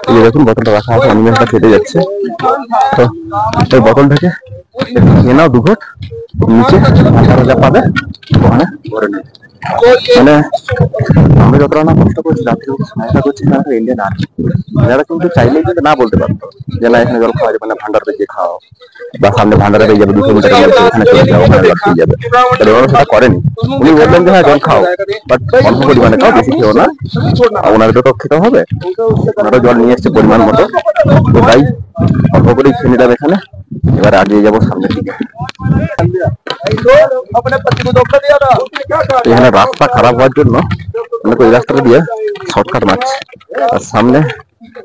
এই যে দেখুন বোতলটা রাখা আছে, অনিমেষটা খেতে যাচ্ছে, তো ওই বোতল থেকে খেয়ে নাও 2 ঘট, নিচে যা পাবে ওখানে ভরে নেবে। মানে আমরা যতটা না কষ্ট করছি, রাত্রে সহায়তা করছি ইন্ডিয়ান আর্মি, এনারা কিন্তু চাইলেই কিন্তু না বলতে পারতো যে না এখানে জল খাওয়া যাবে না, ভান্ডার থেকে খাও, বা সামনে ভান্ডারে পেয়ে যাবে 200 মিটার মধ্যে, এখানে চলে যাও, ওখানে জল পেয়ে যাবে। ওনারা সেটা করেনি, উনি বললেন যে হ্যাঁ জল খাও, বাট অল্প পরিমাণে খাও, বেশি খেও না, ওনাদেরও তো খেতে হবে, ওনারও জল নিয়ে এসছে পরিমাণ মতো, তো তাই অল্প করেই খেয়ে নিলাম এখানে। এবার আগিয়ে যাবো সামনের দিকে। এখানে রাস্তা খারাপ হওয়ার জন্য অনেকে ওই রাস্তাটা দিয়ে শর্টকাট মারছে, আর সামনে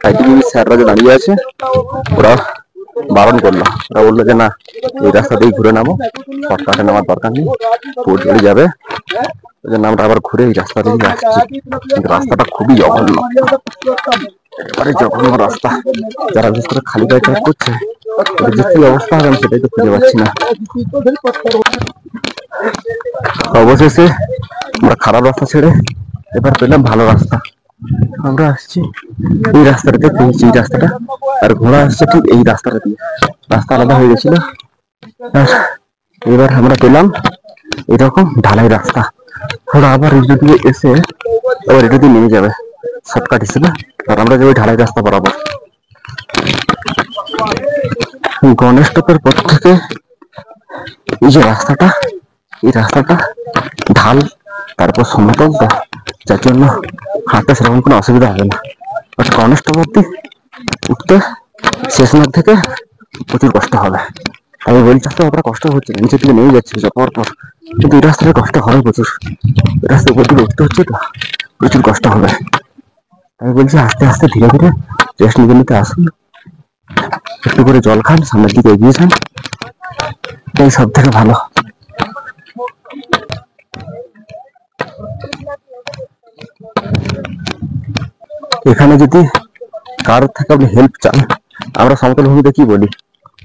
আইটিবিপি স্যাররা যে দাঁড়িয়ে আছে ওরা বারণ করলো, ওরা বললো যে না এই রাস্তা দিয়েই ঘুরে নামো, শর্টকাটে নামার দরকার নেই, পোর্ট চলে যাবে। ওই জন্য আমরা আবার ঘুরে এই রাস্তা দিয়ে আসছি, কিন্তু রাস্তাটা খুবই জঘন্য, একেবারে জঘন্য রাস্তা। যারা বিশেষ করে খালি গায়ে ট্রেক করছে ওদের যে কি অবস্থা হবে আমি সেটাই তো খুঁজে পাচ্ছি না। অবশেষে আমরা খারাপ রাস্তা ছেড়ে এবার পেলাম ভালো রাস্তা, আমরা আসছি এই রাস্তাটাতে, পেয়েছি এই রাস্তাটা, আর ঘোড়া আসছে ঠিক এই রাস্তাটা দিয়ে, রাস্তা আলাদা হয়ে গেছিল, আর এবার আমরা পেলাম এরকম ঢালাই রাস্তা। ঘোড়া আবার এটা দিয়ে এসে আবার এটা দিয়ে নেমে যাবে শর্টকাট হিসেবে, আর আমরা যাবো ঢালাই রাস্তা বরাবর। গণেশটপের পর থেকে এই যে রাস্তাটা, এই রাস্তাটা ঢাল, তারপর সমতল, তো যার জন্য হাঁটতে সেরকম কোনো অসুবিধা হবে না। কনস্টেবল অব্দি উঠতে শেষনাথ থেকে প্রচুর কষ্ট হবে। আমি বলছি তো অতটা কষ্ট হচ্ছে না, নিচে থেকে নেমে যাচ্ছে পর পর, কিন্তু এই রাস্তাটা কষ্ট হবে প্রচুর। এই রাস্তা উপর দিকে উঠতে হচ্ছে তো প্রচুর কষ্ট হবে। আমি বলছি আস্তে আস্তে ধীরে ধীরে রেস্ট নিতে নিতে আসুন, একটু করে জল খান, সামনের দিকে এগিয়ে যান, এই সব থেকে ভালো। এখানে যদি কারোর থেকে আপনি হেল্প চান, আমরা সমতল ভূমিতে কি বলি,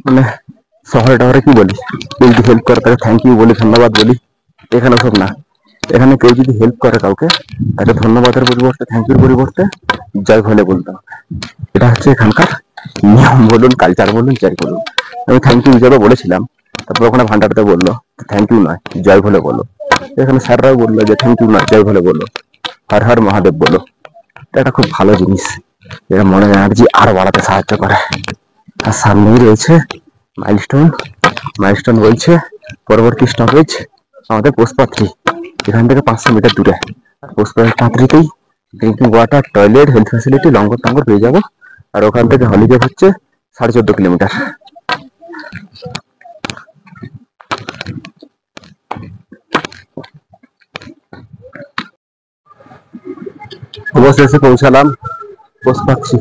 মানে শহরে টহরে কি বলি, কেউ যদি হেল্প করে তাকে থ্যাংক ইউ বলি, ধন্যবাদ বলি। এখানে সব না, এখানে কেউ যদি হেল্প করে কাউকে, তাকে ধন্যবাদের পরিবর্তে, থ্যাংক ইউর পরিবর্তে জয় ভোলে বলতে হবে। এটা হচ্ছে এখানকার নিয়ম বলুন, কালচার বলুন, যাই বলুন। আমি থ্যাংক ইউ হিসাবে বলেছিলাম, তারপর ওখানে ভান্ডারতে বললো থ্যাংক ইউ নয় জয় ভোলে বলো। এখানে স্যাররাও বললো যে থ্যাংক ইউ নয় জয় ভোলে বলো, হর হর মহাদেব বলো। এটা খুব ভালো জিনিস, এটা মনের এনার্জি আরো বাড়াতে সাহায্য করে। আর সামনেই রয়েছে মাইলস্টোন। মাইলস্টোন বলছে পরবর্তী স্টপেজ আমাদের পুষ্পাত্রি, এখান থেকে 500 মিটার দূরে। পুষ্পাত্রিতেই drinking water, toilet, health facility, langar টঙ্গর পেয়ে যাবো। আর ওখান থেকে হলিডে হচ্ছে 14.5 কিলোমিটার। অবশেষে পৌঁছালাম পুষ্পাত্রি,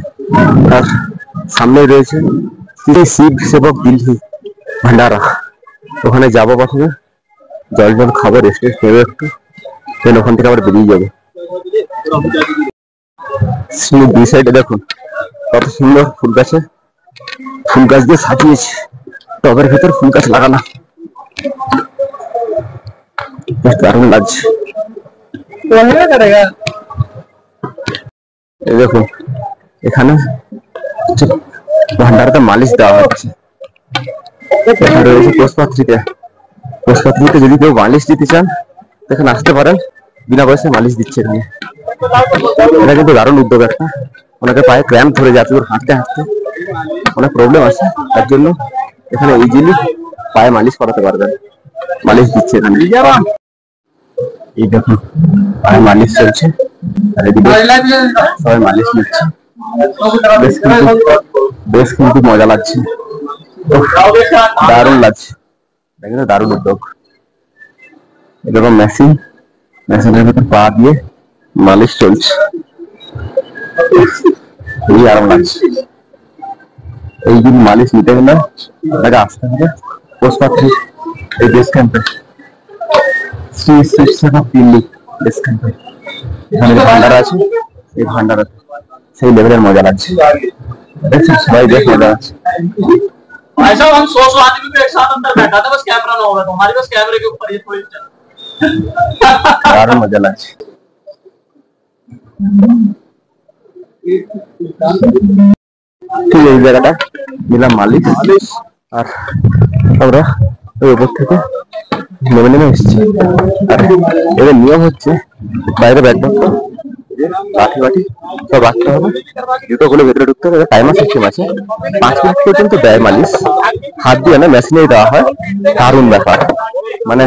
আর সামনে রয়েছে শিব সেবক দিল্লি ভান্ডারা। ওখানে যাবো, প্রথমে জল জল খাবো, রেস্ট নেবে একটু, দেন ওখান থেকে আবার বেরিয়ে যাবো। দুই সাইডে দেখুন কত সুন্দর ফুল গাছে, ফুল গাছ দিয়ে সাজিয়েছে, টবের ভেতর ফুল গাছ লাগানো, বেশ দারুণ লাগছে। এই দেখুন এখানে ভান্ডারাতে মালিশ দেওয়া হচ্ছে। এখানে রয়েছে পুষ্পাত্রিতে, পুষ্পাত্রিতে যদি কেউ মালিশ দিতে চান এখানে আসতে পারেন, বিনা পয়সায় মালিশ দিচ্ছে এখানে। এটা কিন্তু দারুণ উদ্যোগ একটা। ওনাকে পায়ে ক্র্যাম্প ধরে যাচ্ছে, ওর হাঁটতে হাঁটতে অনেক প্রবলেম আছে, তার জন্য এখানে ইজিলি পায়ে মালিশ করাতে পারবেন, মালিশ দিচ্ছে এখানে। এই দেখুন পায়ে মালিশ চলছে, আর এদিকে সবাই মালিশ নিচ্ছে। বেশ কিন্তু মজা লাগছে, দারুণ লাগছে, কিন্তু দারুণ উদ্যোগ। এরকম মেশিন, মেশিনের ভিতর পা দিয়ে মালিশ চলছে, খুবই আরাম লাগছে। এই দিন মালিশ নিতে গেলে আপনাকে আসতে হবে পুষ্পাত্রি এই বেস ক্যাম্পে, শ্রী শ্রী সেবক দিল্লি বেস ক্যাম্পে। এখানে যে ভান্ডারা আছে, এই ভান্ডারা সেই লেভেলের মজা লাগছে, দেখছেন সবাই বেশ মজা আছে। भाई साहब हम 100 आदमी को एक साथ अंदर बैठा था, बस कैमरा ना होगा तो हमारे पास कैमरे के ऊपर ये थोड़ी দারুণ মজা লাগছে। ঠিক এই জায়গাটা নিলাম মালিশ, আর আমরা ওই উপর থেকে নেমে নেমে এসেছি। আর এদের নিয়ম হচ্ছে বাইরে ব্যাগপত্র, লাঠি বাটি সব রাখতে হবে, জুতো গুলো ভেতরে ঢুকতে হবে। টাইমার সিস্টেম আছে, 5 মিনিট পর্যন্ত দেয় মালিশ, হাত দিয়ে না মেশিনে দেওয়া হয়। দারুণ ব্যাপার, মানে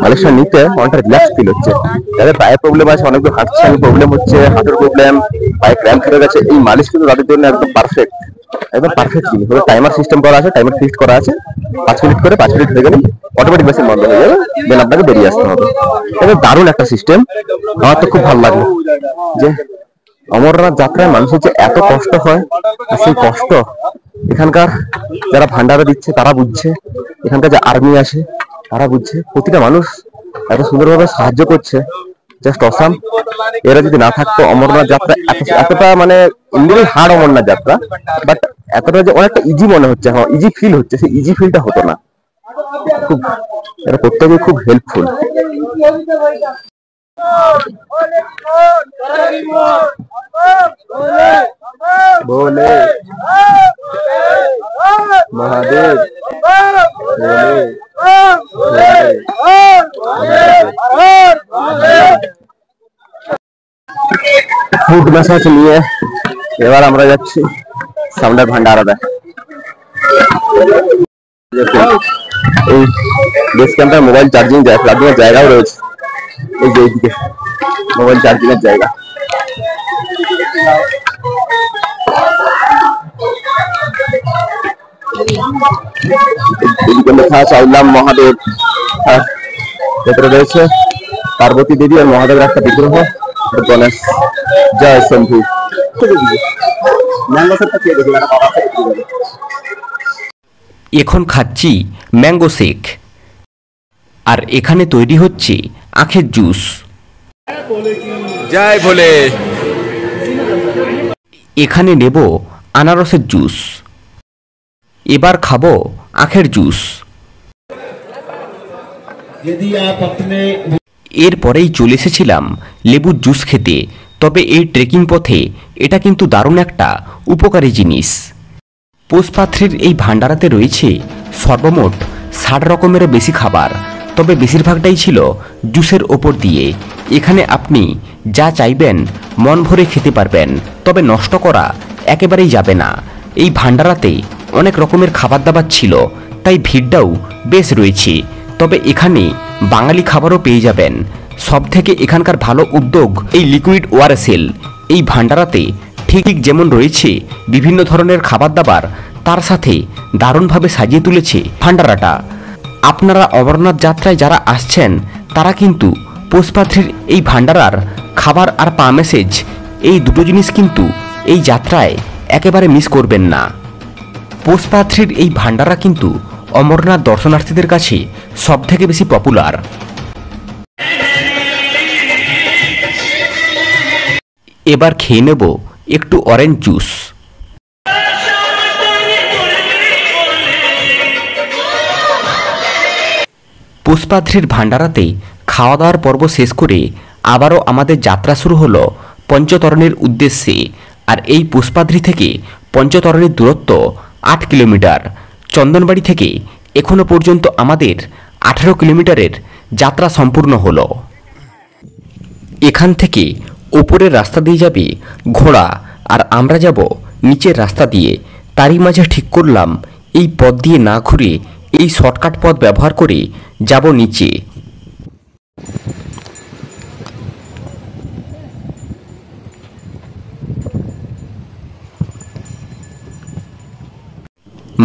মালিশটা নিতে অনেকটা রিল্যাক্স ফিল হচ্ছে। যাদের পায়ের প্রবলেম আছে, অনেকগুলো হাঁটছে প্রবলেম হচ্ছে, হাঁটুর প্রবলেম, পায়ে ক্র্যাম্প ধরে গেছে, এই মালিশ কিন্তু তাদের জন্য একদম পারফেক্ট, একদম পারফেক্ট জিনিস। ওদের টাইমার সিস্টেম করা আছে, টাইমার ফিক্সড করা আছে, 5 মিনিট করে 5 মিনিট হয়ে গেলে অটোমেটিক মেশিন বন্ধ হয়ে যাবে, দেন আপনাকে বেরিয়ে আসতে হবে। এটা দারুণ একটা সিস্টেম, আমার তো খুব ভালো লাগলো যে অমরনাথ যাত্রায় মানুষের যে এত কষ্ট হয়, আর সেই কষ্ট এখানকার যারা ভান্ডারা দিচ্ছে তারা বুঝছে, এখানকার যে আর্মি আছে তারা বুঝছে, প্রতিটা মানুষ এত সুন্দরভাবে সাহায্য করছে, জাস্ট অসাম। এরা যদি না থাকতো অমরনাথ যাত্রা এতটা মানে এমনি হার্ড অমরনাথ যাত্রা, বাট এতটা যে অনেকটা ইজি মনে হচ্ছে, হ্যাঁ ইজি ফিল হচ্ছে, সেই ইজি ফিলটা হতো না। খুব এরা প্রত্যেকেই খুব হেল্পফুল। बोले महादेव, ফুড ম্যাসাজ নিয়ে এবার আমরা যাচ্ছি সামনের ভান্ডারাতে। এই বেস ক্যাম্পে মোবাইল চার্জিং জায়গাও রয়েছে, এই যে এইদিকে মোবাইল চার্জিং এর জায়গা। এদিকে লেখা আছে আই লাভ মহাদেব। আর ভেতরে রয়েছে পার্বতী দেবী আর মহাদেবের একটা বিগ্রহ, গণেশ। জয় শম্ভু। ম্যাঙ্গো শেকটা খেয়ে দেখি, এখন খাচ্ছি ম্যাঙ্গো শেক, আর এখানে তৈরি হচ্ছে আখের জুস। জয় ভোলে। এখানে নেব আনারসের জুস, এবার খাবো আখের জুস। এরপরেই চলে এসেছিলাম লেবুর জুস খেতে। তবে এই ট্রেকিং পথে এটা কিন্তু দারুণ একটা উপকারী জিনিস। পোষপাত্রের এই ভান্ডারাতে রয়েছে সর্বমোট 60 রকমেরও বেশি খাবার, তবে বেশিরভাগটাই ছিল জুসের ওপর দিয়ে। এখানে আপনি যা চাইবেন মন ভরে খেতে পারবেন, তবে নষ্ট করা একেবারেই যাবে না। এই ভান্ডারাতে অনেক রকমের খাবার দাবার ছিল, তাই ভিড়টাও বেশ রয়েছে। তবে এখানে বাঙালি খাবারও পেয়ে যাবেন। সবথেকে এখানকার ভালো উদ্যোগ এই লিকুইড ওয়ারেসেল। এই ভান্ডারাতে ঠিক যেমন রয়েছে বিভিন্ন ধরনের খাবার দাবার, তার সাথে দারুণভাবে সাজিয়ে তুলেছে ভান্ডারাটা। আপনারা অমরনাথ যাত্রায় যারা আসছেন তারা কিন্তু পোষপাত্রের এই ভান্ডারার খাবার আর পা ম্যাসেজ, এই দুটো জিনিস কিন্তু এই যাত্রায় একেবারে মিস করবেন না। পোষপাত্রের এই ভান্ডারা কিন্তু অমরনাথ দর্শনার্থীদের কাছে সবথেকে বেশি পপুলার। এবার খেয়ে নেব একটু অরেঞ্জ জুস। পুষ্পাদ্রির ভান্ডারাতে খাওয়া দাওয়ার পর্ব শেষ করে আবারও আমাদের যাত্রা শুরু হলো পঞ্চতরণের উদ্দেশ্যে। আর এই পুষ্পাদ্রি থেকে পঞ্চতরণের দূরত্ব 8 কিলোমিটার। চন্দনবাড়ি থেকে এখনো পর্যন্ত আমাদের 18 কিলোমিটারের যাত্রা সম্পূর্ণ হলো। এখান থেকে উপরের রাস্তা দিয়ে যাবে ঘোড়া, আর আমরা যাব নিচের রাস্তা দিয়ে। তারই মাঝে ঠিক করলাম এই পথ দিয়ে না ঘুরে এই শর্টকাট পথ ব্যবহার করে যাব নিচে।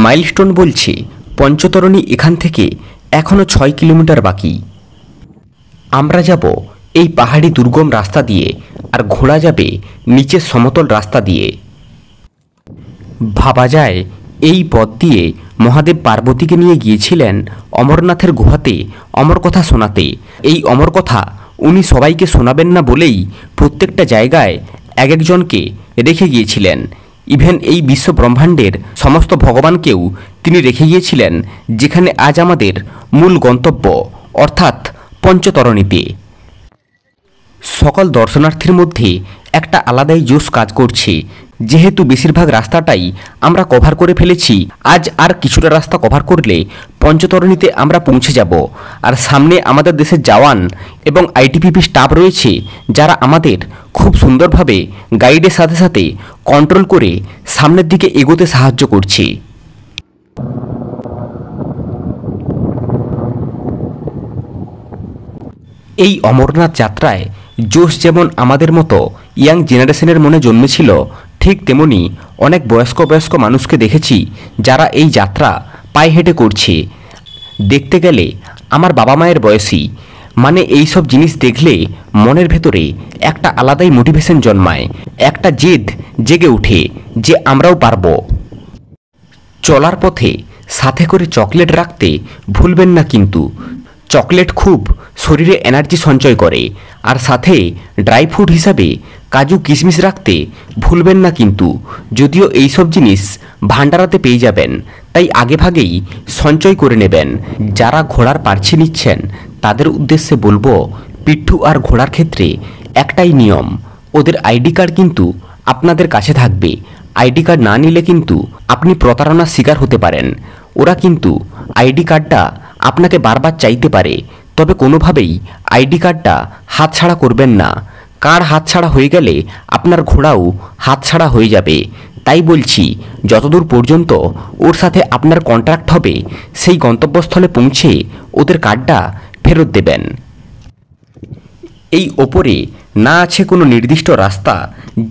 মাইলস্টোন বলছে পঞ্চতরণী এখান থেকে এখনো 6 কিলোমিটার বাকি। আমরা যাব এই পাহাড়ি দুর্গম রাস্তা দিয়ে, আর ঘোড়া যাবে নিচের সমতল রাস্তা দিয়ে। ভাবা যায় এই পথ দিয়ে মহাদেব পার্বতীকে নিয়ে গিয়েছিলেন অমরনাথের গুহাতে অমর কথা শোনাতে। এই অমর কথা উনি সবাইকে শোনাবেন না বলেই প্রত্যেকটা জায়গায় এক একজনকে রেখে গিয়েছিলেন। ইভেন এই বিশ্ব ব্রহ্মাণ্ডের সমস্ত ভগবানকেও তিনি রেখে গিয়েছিলেন যেখানে আজ আমাদের মূল গন্তব্য, অর্থাৎ পঞ্চতরণীতে। সকল দর্শনার্থীর মধ্যে একটা আলাদাই জোশ কাজ করছে। যেহেতু বেশিরভাগ রাস্তাটাই আমরা কভার করে ফেলেছি, আজ আর কিছুটা রাস্তা কভার করলে পঞ্চতরণীতে আমরা পৌঁছে যাব। আর সামনে আমাদের দেশের জওয়ান এবং আইটিবিপি স্টাফ রয়েছে যারা আমাদের খুব সুন্দরভাবে গাইডের সাথে সাথে কন্ট্রোল করে সামনের দিকে এগোতে সাহায্য করছে। এই অমরনাথ যাত্রায় জোশ যেমন আমাদের মতো ইয়াং জেনারেশনের মনে জন্মেছিল, ঠিক তেমনি অনেক বয়স্ক মানুষকে দেখেছি যারা এই যাত্রা পায়ে হেঁটে করছে। দেখতে গেলে আমার বাবা মায়ের বয়সী। মানে এই সব জিনিস দেখলে মনের ভেতরে একটা আলাদাই মোটিভেশন জন্মায়, একটা জেদ জেগে ওঠে যে আমরাও পারবো। চলার পথে সাথে করে চকলেট রাখতে ভুলবেন না কিন্তু। চকলেট খুব শরীরে এনার্জি সঞ্চয় করে। আর সাথে ড্রাই ফ্রুট হিসাবে কাজু কিশমিশ রাখতে ভুলবেন না কিন্তু। যদিও এই সব জিনিস ভান্ডারাতে পেয়ে যাবেন, তাই আগেভাগেই সঞ্চয় করে নেবেন। যারা ঘোড়ার পার্ছি নিচ্ছেন তাদের উদ্দেশ্যে বলবো, পিঠু আর ঘোড়ার ক্ষেত্রে একটাই নিয়ম, ওদের আইডি কার্ড কিন্তু আপনাদের কাছে থাকবে। আইডি কার্ড না নিলে কিন্তু আপনি প্রতারণার শিকার হতে পারেন। ওরা কিন্তু আইডি কার্ডটা আপনাকে বারবার চাইতে পারে, তবে কোনোভাবেই আইডি কার্ডটা হাতছাড়া করবেন না। কার্ড হাতছাড়া হয়ে গেলে আপনার ঘোড়াও হাতছাড়া হয়ে যাবে। তাই বলছি, যতদূর পর্যন্ত ওর সাথে আপনার কন্ট্রাক্ট হবে সেই গন্তব্যস্থলে পৌঁছে ওদের কার্ডটা ফেরত দেবেন। এই ওপরে না আছে কোনো নির্দিষ্ট রাস্তা,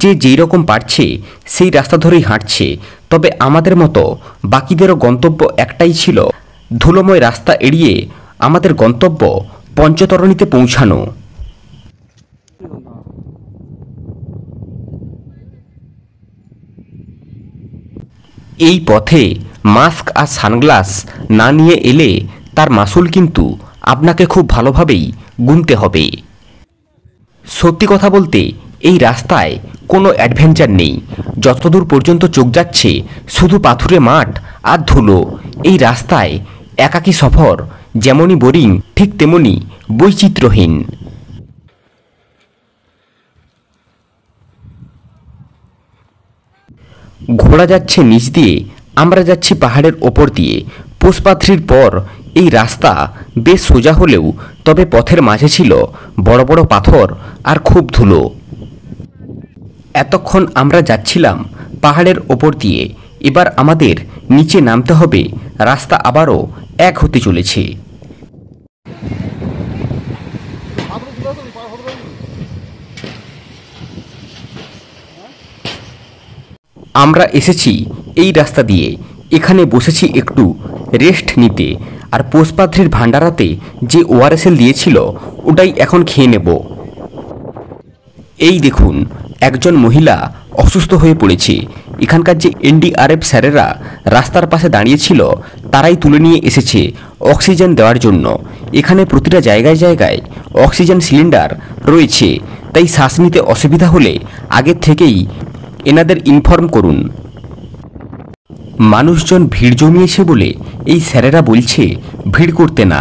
যে যেই রকম পারছে সেই রাস্তা ধরেই হাঁটছে। তবে আমাদের মতো বাকিদেরও গন্তব্য একটাই ছিল, ধুলোময় রাস্তা এড়িয়ে আমাদের গন্তব্য পঞ্চতরণীতে পৌঁছানো। এই পথে মাস্ক আর সানগ্লাস না নিয়ে এলে তার মাসুল কিন্তু আপনাকে খুব ভালোভাবেই গুনতে হবে। সত্যি কথা বলতে এই রাস্তায় কোনো অ্যাডভেঞ্চার নেই। যতদূর পর্যন্ত চোখ যাচ্ছে শুধু পাথুরে মাঠ আর ধুলো। এই রাস্তায় একাকী সফর যেমনই বোরিং, ঠিক তেমনি বৈচিত্র্যহীন। ঘোড়া যাচ্ছে নিচ দিয়ে, আমরা যাচ্ছি পাহাড়ের ওপর দিয়ে। পুষ্পাথ্রির পর এই রাস্তা বেশ সোজা হলেও তবে পথের মাঝে ছিল বড় বড় পাথর আর খুব ধুলো। এতক্ষণ আমরা যাচ্ছিলাম পাহাড়ের ওপর দিয়ে, এবার আমাদের নিচে নামতে হবে। রাস্তা আবারও এক হতে চলেছে। আমরা এসেছি এই রাস্তা দিয়ে, এখানে বসেছি একটু রেস্ট নিতে। আর পুষ্পাথ্রির ভান্ডারাতে যে ওআরএসএল দিয়েছিল ওটাই এখন খেয়ে নেব। এই দেখুন, একজন মহিলা অসুস্থ হয়ে পড়েছে। এখানকার যে এনডিআরএফ স্যারেরা রাস্তার পাশে দাঁড়িয়েছিল তারাই তুলে নিয়ে এসেছে অক্সিজেন দেওয়ার জন্য। এখানে প্রতিটা জায়গায় জায়গায় অক্সিজেন সিলিন্ডার রয়েছে, তাই শ্বাস নিতে অসুবিধা হলে আগের থেকেই এনাদের ইনফর্ম করুন। মানুষজন ভিড় জমিয়েছে বলে এই স্যারেরা বলছে ভিড় করতে না।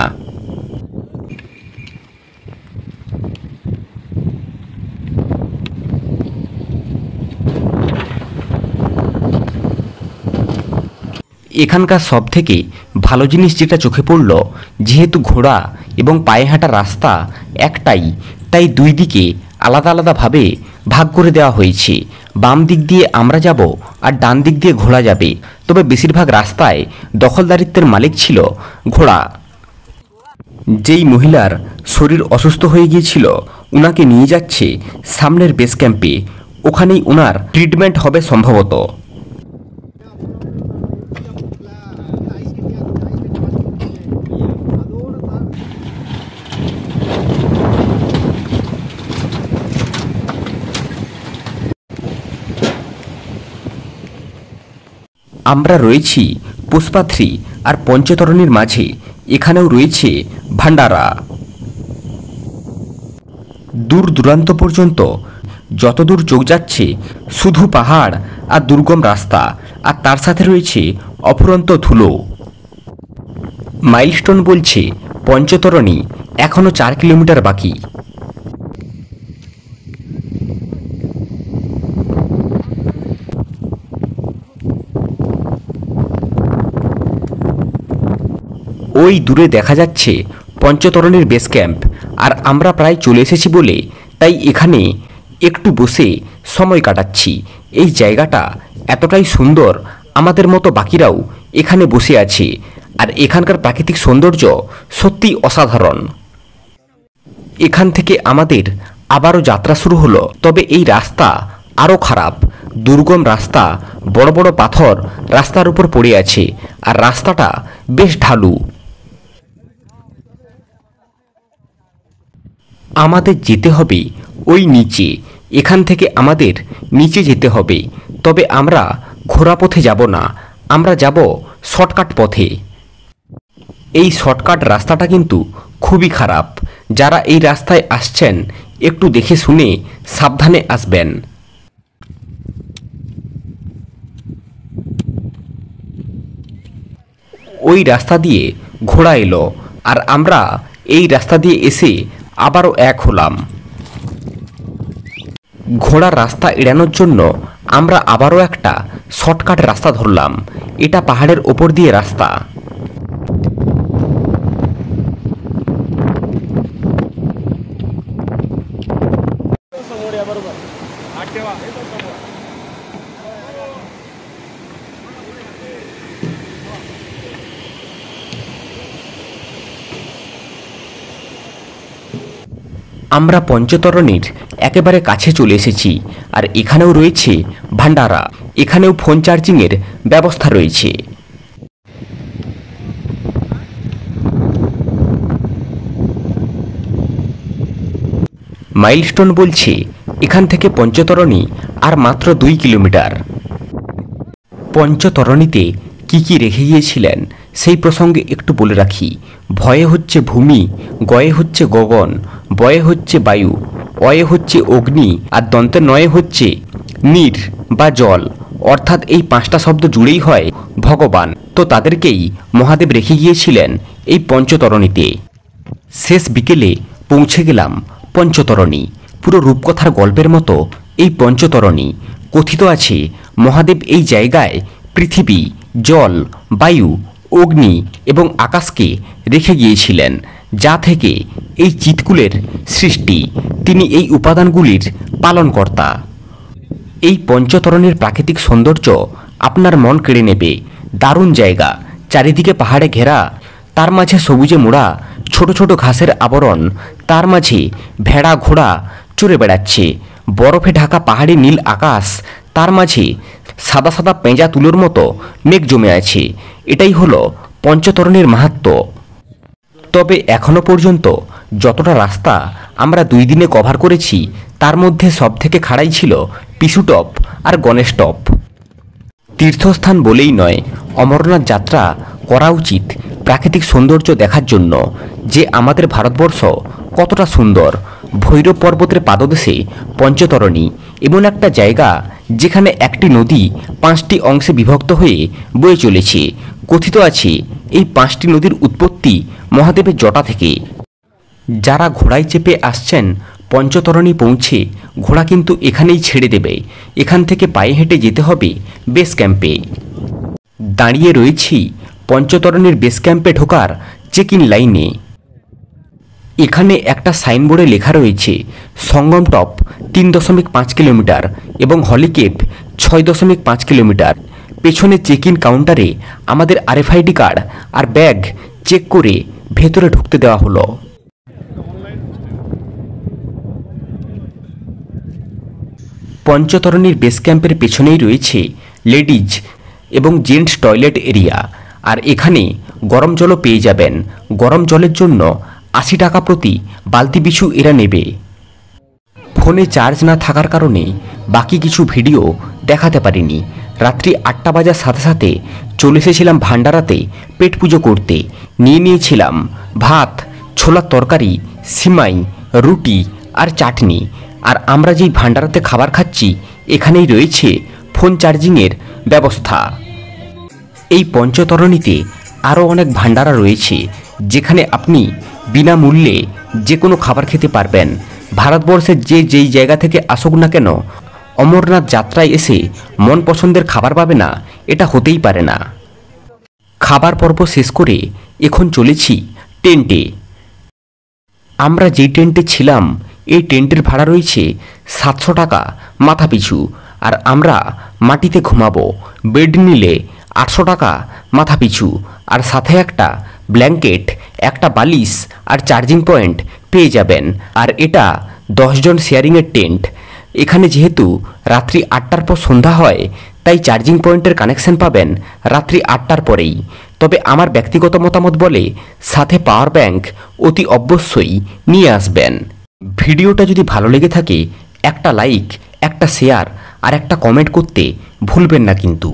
এখানকার সব থেকে ভালো জিনিস যেটা চোখে পড়ল, যেহেতু ঘোড়া এবং পায়ে হাঁটা রাস্তা একটাই, তাই দুই দিকে আলাদা আলাদাভাবে ভাগ করে দেওয়া হয়েছে। বাম দিক দিয়ে আমরা যাব আর ডান দিক দিয়ে ঘোড়া যাবে। তবে বেশিরভাগ রাস্তায় দখলদারিত্বের মালিক ছিল ঘোড়া। যেই মহিলার শরীর অসুস্থ হয়ে গিয়েছিল উনাকে নিয়ে যাচ্ছে সামনের বেস ক্যাম্পে, ওখানেই ওনার ট্রিটমেন্ট হবে সম্ভবত। আমরা রয়েছি পুষ্পাথ্রি আর পঞ্চতরণীর মাঝে। এখানেও রয়েছে ভান্ডারা। দূর দূরান্ত পর্যন্ত যতদূর চোখ যাচ্ছে শুধু পাহাড় আর দুর্গম রাস্তা, আর তার সাথে রয়েছে অফুরন্ত ধুলো। মাইলস্টোন বলছে পঞ্চতরণী এখনো 4 কিলোমিটার বাকি। ওই দূরে দেখা যাচ্ছে পঞ্চতরণের বেস ক্যাম্প, আর আমরা প্রায় চলে এসেছি বলে তাই এখানে একটু বসে সময় কাটাচ্ছি। এই জায়গাটা এতটাই সুন্দর, আমাদের মতো বাকিরাও এখানে বসে আছে। আর এখানকার প্রাকৃতিক সৌন্দর্য সত্যি অসাধারণ। এখান থেকে আমাদের আবারও যাত্রা শুরু হলো। তবে এই রাস্তা আরও খারাপ, দুর্গম রাস্তা, বড় বড় পাথর রাস্তার উপর পড়ে আছে, আর রাস্তাটা বেশ ঢালু। আমাদের যেতে হবে ওই নিচে, এখান থেকে আমাদের নিচে যেতে হবে। তবে আমরা ঘোড়া পথে যাব না, আমরা যাব শর্টকাট পথে। এই শর্টকাট রাস্তাটা কিন্তু খুবই খারাপ। যারা এই রাস্তায় আসছেন একটু দেখে শুনে সাবধানে আসবেন। ওই রাস্তা দিয়ে ঘোড়া এলো, আর আমরা এই রাস্তা দিয়ে এসে আবারও এক হলাম। ঘোড়ার রাস্তা এড়ানোর জন্য আমরা আবারও একটা শর্টকাট রাস্তা ধরলাম। এটা পাহাড়ের ওপর দিয়ে রাস্তা। আমরা পঞ্চতরণীর একেবারে কাছে চলে এসেছি। আর এখানেও রয়েছে ভান্ডারা, এখানেও ফোন চার্জিংয়ের ব্যবস্থা রয়েছে। মাইলস্টোন বলছে এখান থেকে পঞ্চতরণী আর মাত্র 2 কিলোমিটার। পঞ্চতরণীতে কি কি রেখে গিয়েছিলেন সেই প্রসঙ্গে একটু বলে রাখি। ভয়ে হচ্ছে ভূমি, গয়ে হচ্ছে গগন, বয়ে হচ্ছে বায়ু, অয়ে হচ্ছে অগ্নি, আর দন্তে নয়ে হচ্ছে নীর বা জল। অর্থাৎ এই 5টা শব্দ জুড়েই হয় ভগবান। তো তাদেরকেই মহাদেব রেখে গিয়েছিলেন এই পঞ্চতরণীতে। শেষ বিকেলে পৌঁছে গেলাম পঞ্চতরণী। পুরো রূপকথার গল্পের মতো এই পঞ্চতরণী। কথিত আছে মহাদেব এই জায়গায় পৃথিবী, জল, বায়ু, অগ্নি এবং আকাশকে রেখে গিয়েছিলেন, যা থেকে এই চিৎকুলের সৃষ্টি। তিনি এই উপাদানগুলির পালনকর্তা। এই পঞ্চতরণীর প্রাকৃতিক সৌন্দর্য আপনার মন কেড়ে নেবে। দারুণ জায়গা, চারিদিকে পাহাড়ে ঘেরা, তার মাঝে সবুজে মোড়া ছোট ছোট ঘাসের আবরণ, তার মাঝে ভেড়া ঘোড়া চড়ে বেড়াচ্ছে। বরফে ঢাকা পাহাড়ি নীল আকাশ, তার মাঝে সাদা সাদা পেঁজা তুলোর মতো মেঘ জমে আছে। এটাই হলো পঞ্চতরণীর মাহাত্ম্য। তবে এখনো পর্যন্ত যতটা রাস্তা আমরা 2 দিনে কভার করেছি, তার মধ্যে সবথেকে খাড়াই ছিল পিছু টপ আর গণেশ টপ। তীর্থস্থান বলেই নয়, অমরনাথ যাত্রা করা উচিত প্রাকৃতিক সৌন্দর্য দেখার জন্য, যে আমাদের ভারতবর্ষ কতটা সুন্দর। ভৈরব পর্বতের পাদদেশে পঞ্চতরণী এমন একটা জায়গা যেখানে একটি নদী 5টি অংশে বিভক্ত হয়ে বয়ে চলেছে। কথিত আছে এই 5টি নদীর উৎপত্তি মহাদেবের জটা থেকে। যারা ঘোড়ায় চেপে আসছেন পঞ্চতরণী পৌঁছে, ঘোড়া কিন্তু এখানেই ছেড়ে দেবে। এখান থেকে পায়ে হেঁটে যেতে হবে বেস ক্যাম্পে। দাঁড়িয়ে রয়েছি পঞ্চতরণীর বেস ক্যাম্পে ঢোকার চেক ইন লাইনে। এখানে একটা সাইনবোর্ডে লেখা রয়েছে সঙ্গম টপ 3.5 কিলোমিটার এবং হলিকেপ 6.5 কিলোমিটার। পেছনে চেক ইন কাউন্টারে আমাদের RFID কার্ড আর ব্যাগ চেক করে ভেতরে ঢুকতে দেওয়া হলো। পঞ্চতরণীর বেস ক্যাম্পের পেছনেই রয়েছে লেডিজ এবং জেন্টস টয়লেট এরিয়া। আর এখানে গরম জলও পেয়ে যাবেন। গরম জলের জন্য 80 টাকা প্রতি বালতি পিছু এরা নেবে। ফোনে চার্জ না থাকার কারণে বাকি কিছু ভিডিও দেখাতে পারিনি। রাত্রি 8টা বাজার সাথে সাথে চলে এসেছিলাম ভান্ডারাতে পেট পুজো করতে। নিয়েছিলাম ভাত, ছোলার তরকারি, সিমাই, রুটি আর চাটনি। আর আমরা যেই ভান্ডারাতে খাবার খাচ্ছি, এখানেই রয়েছে ফোন চার্জিংয়ের ব্যবস্থা। এই পঞ্চতরণীতে আরও অনেক ভান্ডারা রয়েছে, যেখানে আপনি বিনামূল্যে যে কোনো খাবার খেতে পারবেন। ভারতবর্ষের যেই জায়গা থেকে আসুক না কেন, অমরনাথ যাত্রায় এসে মন পছন্দের খাবার পাবে না, এটা হতেই পারে না। খাবার পর্ব শেষ করে এখন চলেছি টেন্টে। আমরা যেই টেন্টে ছিলাম, এই টেন্টের ভাড়া রয়েছে 700 টাকা মাথা পিছু। আর আমরা মাটিতে ঘুমাবো। বেড নিলে 800 টাকা মাথা পিছু, আর সাথে একটা ব্ল্যাঙ্কেট, একটা বালিশ আর চার্জিং পয়েন্ট পেয়ে যাবেন। আর এটা 10 জন শেয়ারিংয়ের টেন্ট। এখানে যেহেতু রাত্রি 8টার পর সন্ধ্যা হয়, তাই চার্জিং পয়েন্টের কানেকশন পাবেন রাত্রি 8টার পরেই। তবে আমার ব্যক্তিগত মতামত বলে সাথে পাওয়ার ব্যাংক অতি অবশ্যই নিয়ে আসবেন। ভিডিওটা যদি ভালো লেগে থাকে, একটা লাইক, একটা শেয়ার আর একটা কমেন্ট করতে ভুলবেন না কিন্তু।